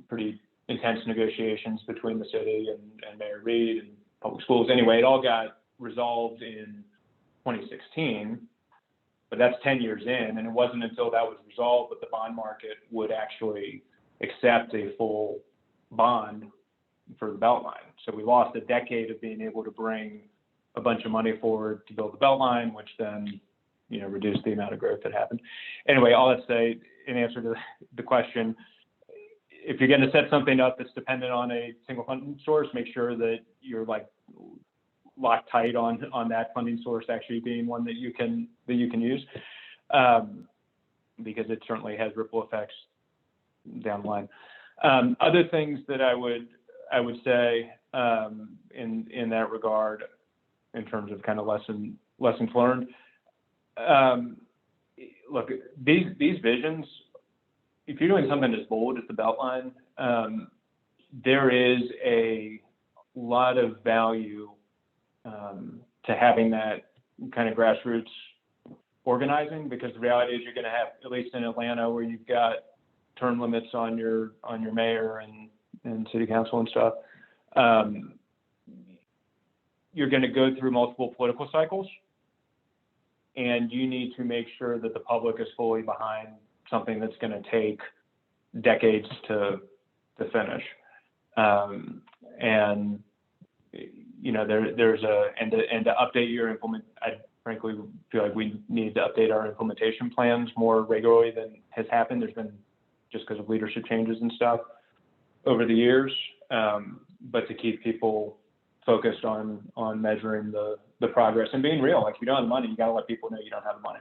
pretty intense negotiations between the city and Mayor Reed and public schools. Anyway, it all got resolved in 2016, but that's 10 years in, and it wasn't until that was resolved that the bond market would actually accept a full bond for the Beltline. So we lost a decade of being able to bring a bunch of money forward to build the Beltline, which then, you know, reduced the amount of growth that happened. Anyway, all that to say, in answer to the question, if you're going to set something up that's dependent on a single funding source, make sure that you're like locked tight on that funding source actually being one that you can use, because it certainly has ripple effects down the line. Other things that I would say in that regard, in terms of kind of lessons learned. Look, these visions, if you're doing something as bold as the Beltline, there is a lot of value to having that kind of grassroots organizing, because the reality is you're going to have, at least in Atlanta, where you've got term limits on your mayor and city council and stuff, you're going to go through multiple political cycles, and you need to make sure that the public is fully behind something that's going to take decades to finish. And you know, and to update your I frankly feel like we need to update our implementation plans more regularly than has happened. There's been, just because of leadership changes and stuff over the years, but to keep people focused on measuring the progress and being real. Like, if you don't have the money, you got to let people know you don't have the money,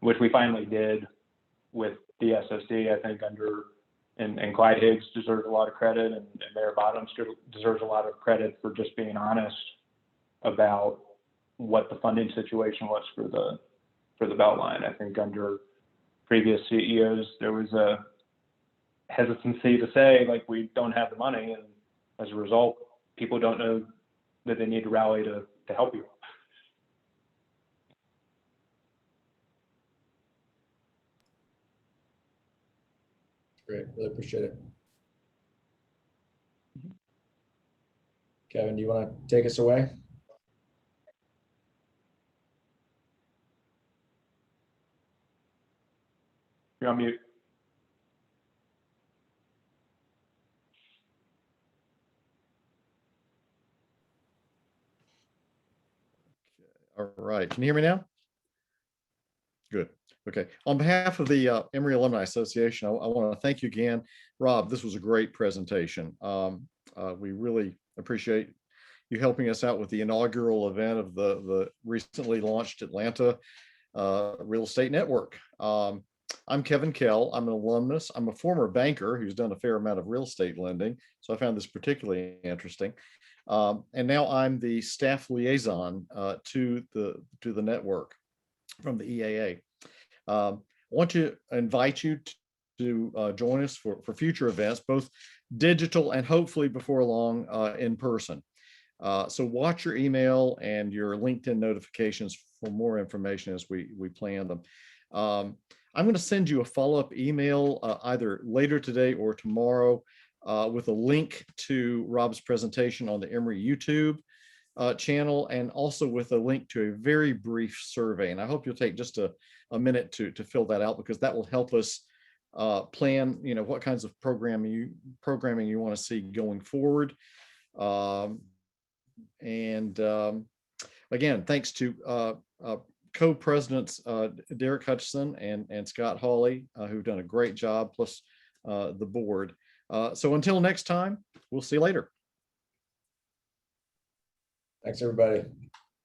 which we finally did with the SSD, I think, and Clyde Higgs deserves a lot of credit, and Mayor Bottoms deserves a lot of credit for just being honest about what the funding situation was for the Beltline. I think under previous CEOs, there was a hesitancy to say, like, we don't have the money, and as a result, people don't know that they need to rally to help you. Great, really appreciate it. Kevin, do you want to take us away? You're on mute. All right, can you hear me now? Good. Okay. On behalf of the Emory Alumni Association, I want to thank you again. Rob, this was a great presentation. We really appreciate you helping us out with the inaugural event of the recently launched Atlanta Real Estate Network. I'm Kevin Kell. I'm an alumnus. I'm a former banker who's done a fair amount of real estate lending, so I found this particularly interesting. And now I'm the staff liaison to the network from the EAA. I want to invite you to join us for future events, both digital and hopefully before long in person. So watch your email and your LinkedIn notifications for more information as we plan them. I'm going to send you a follow-up email either later today or tomorrow with a link to Rob's presentation on the Emory YouTube channel, and also with a link to a very brief survey. And I hope you'll take just a minute to fill that out, because that will help us plan, you know, what kinds of programming you want to see going forward. Again, thanks to co-presidents Derek Hutchison and Scott Hawley, who've done a great job, plus the board. So until next time, we'll see you later. Thanks, everybody.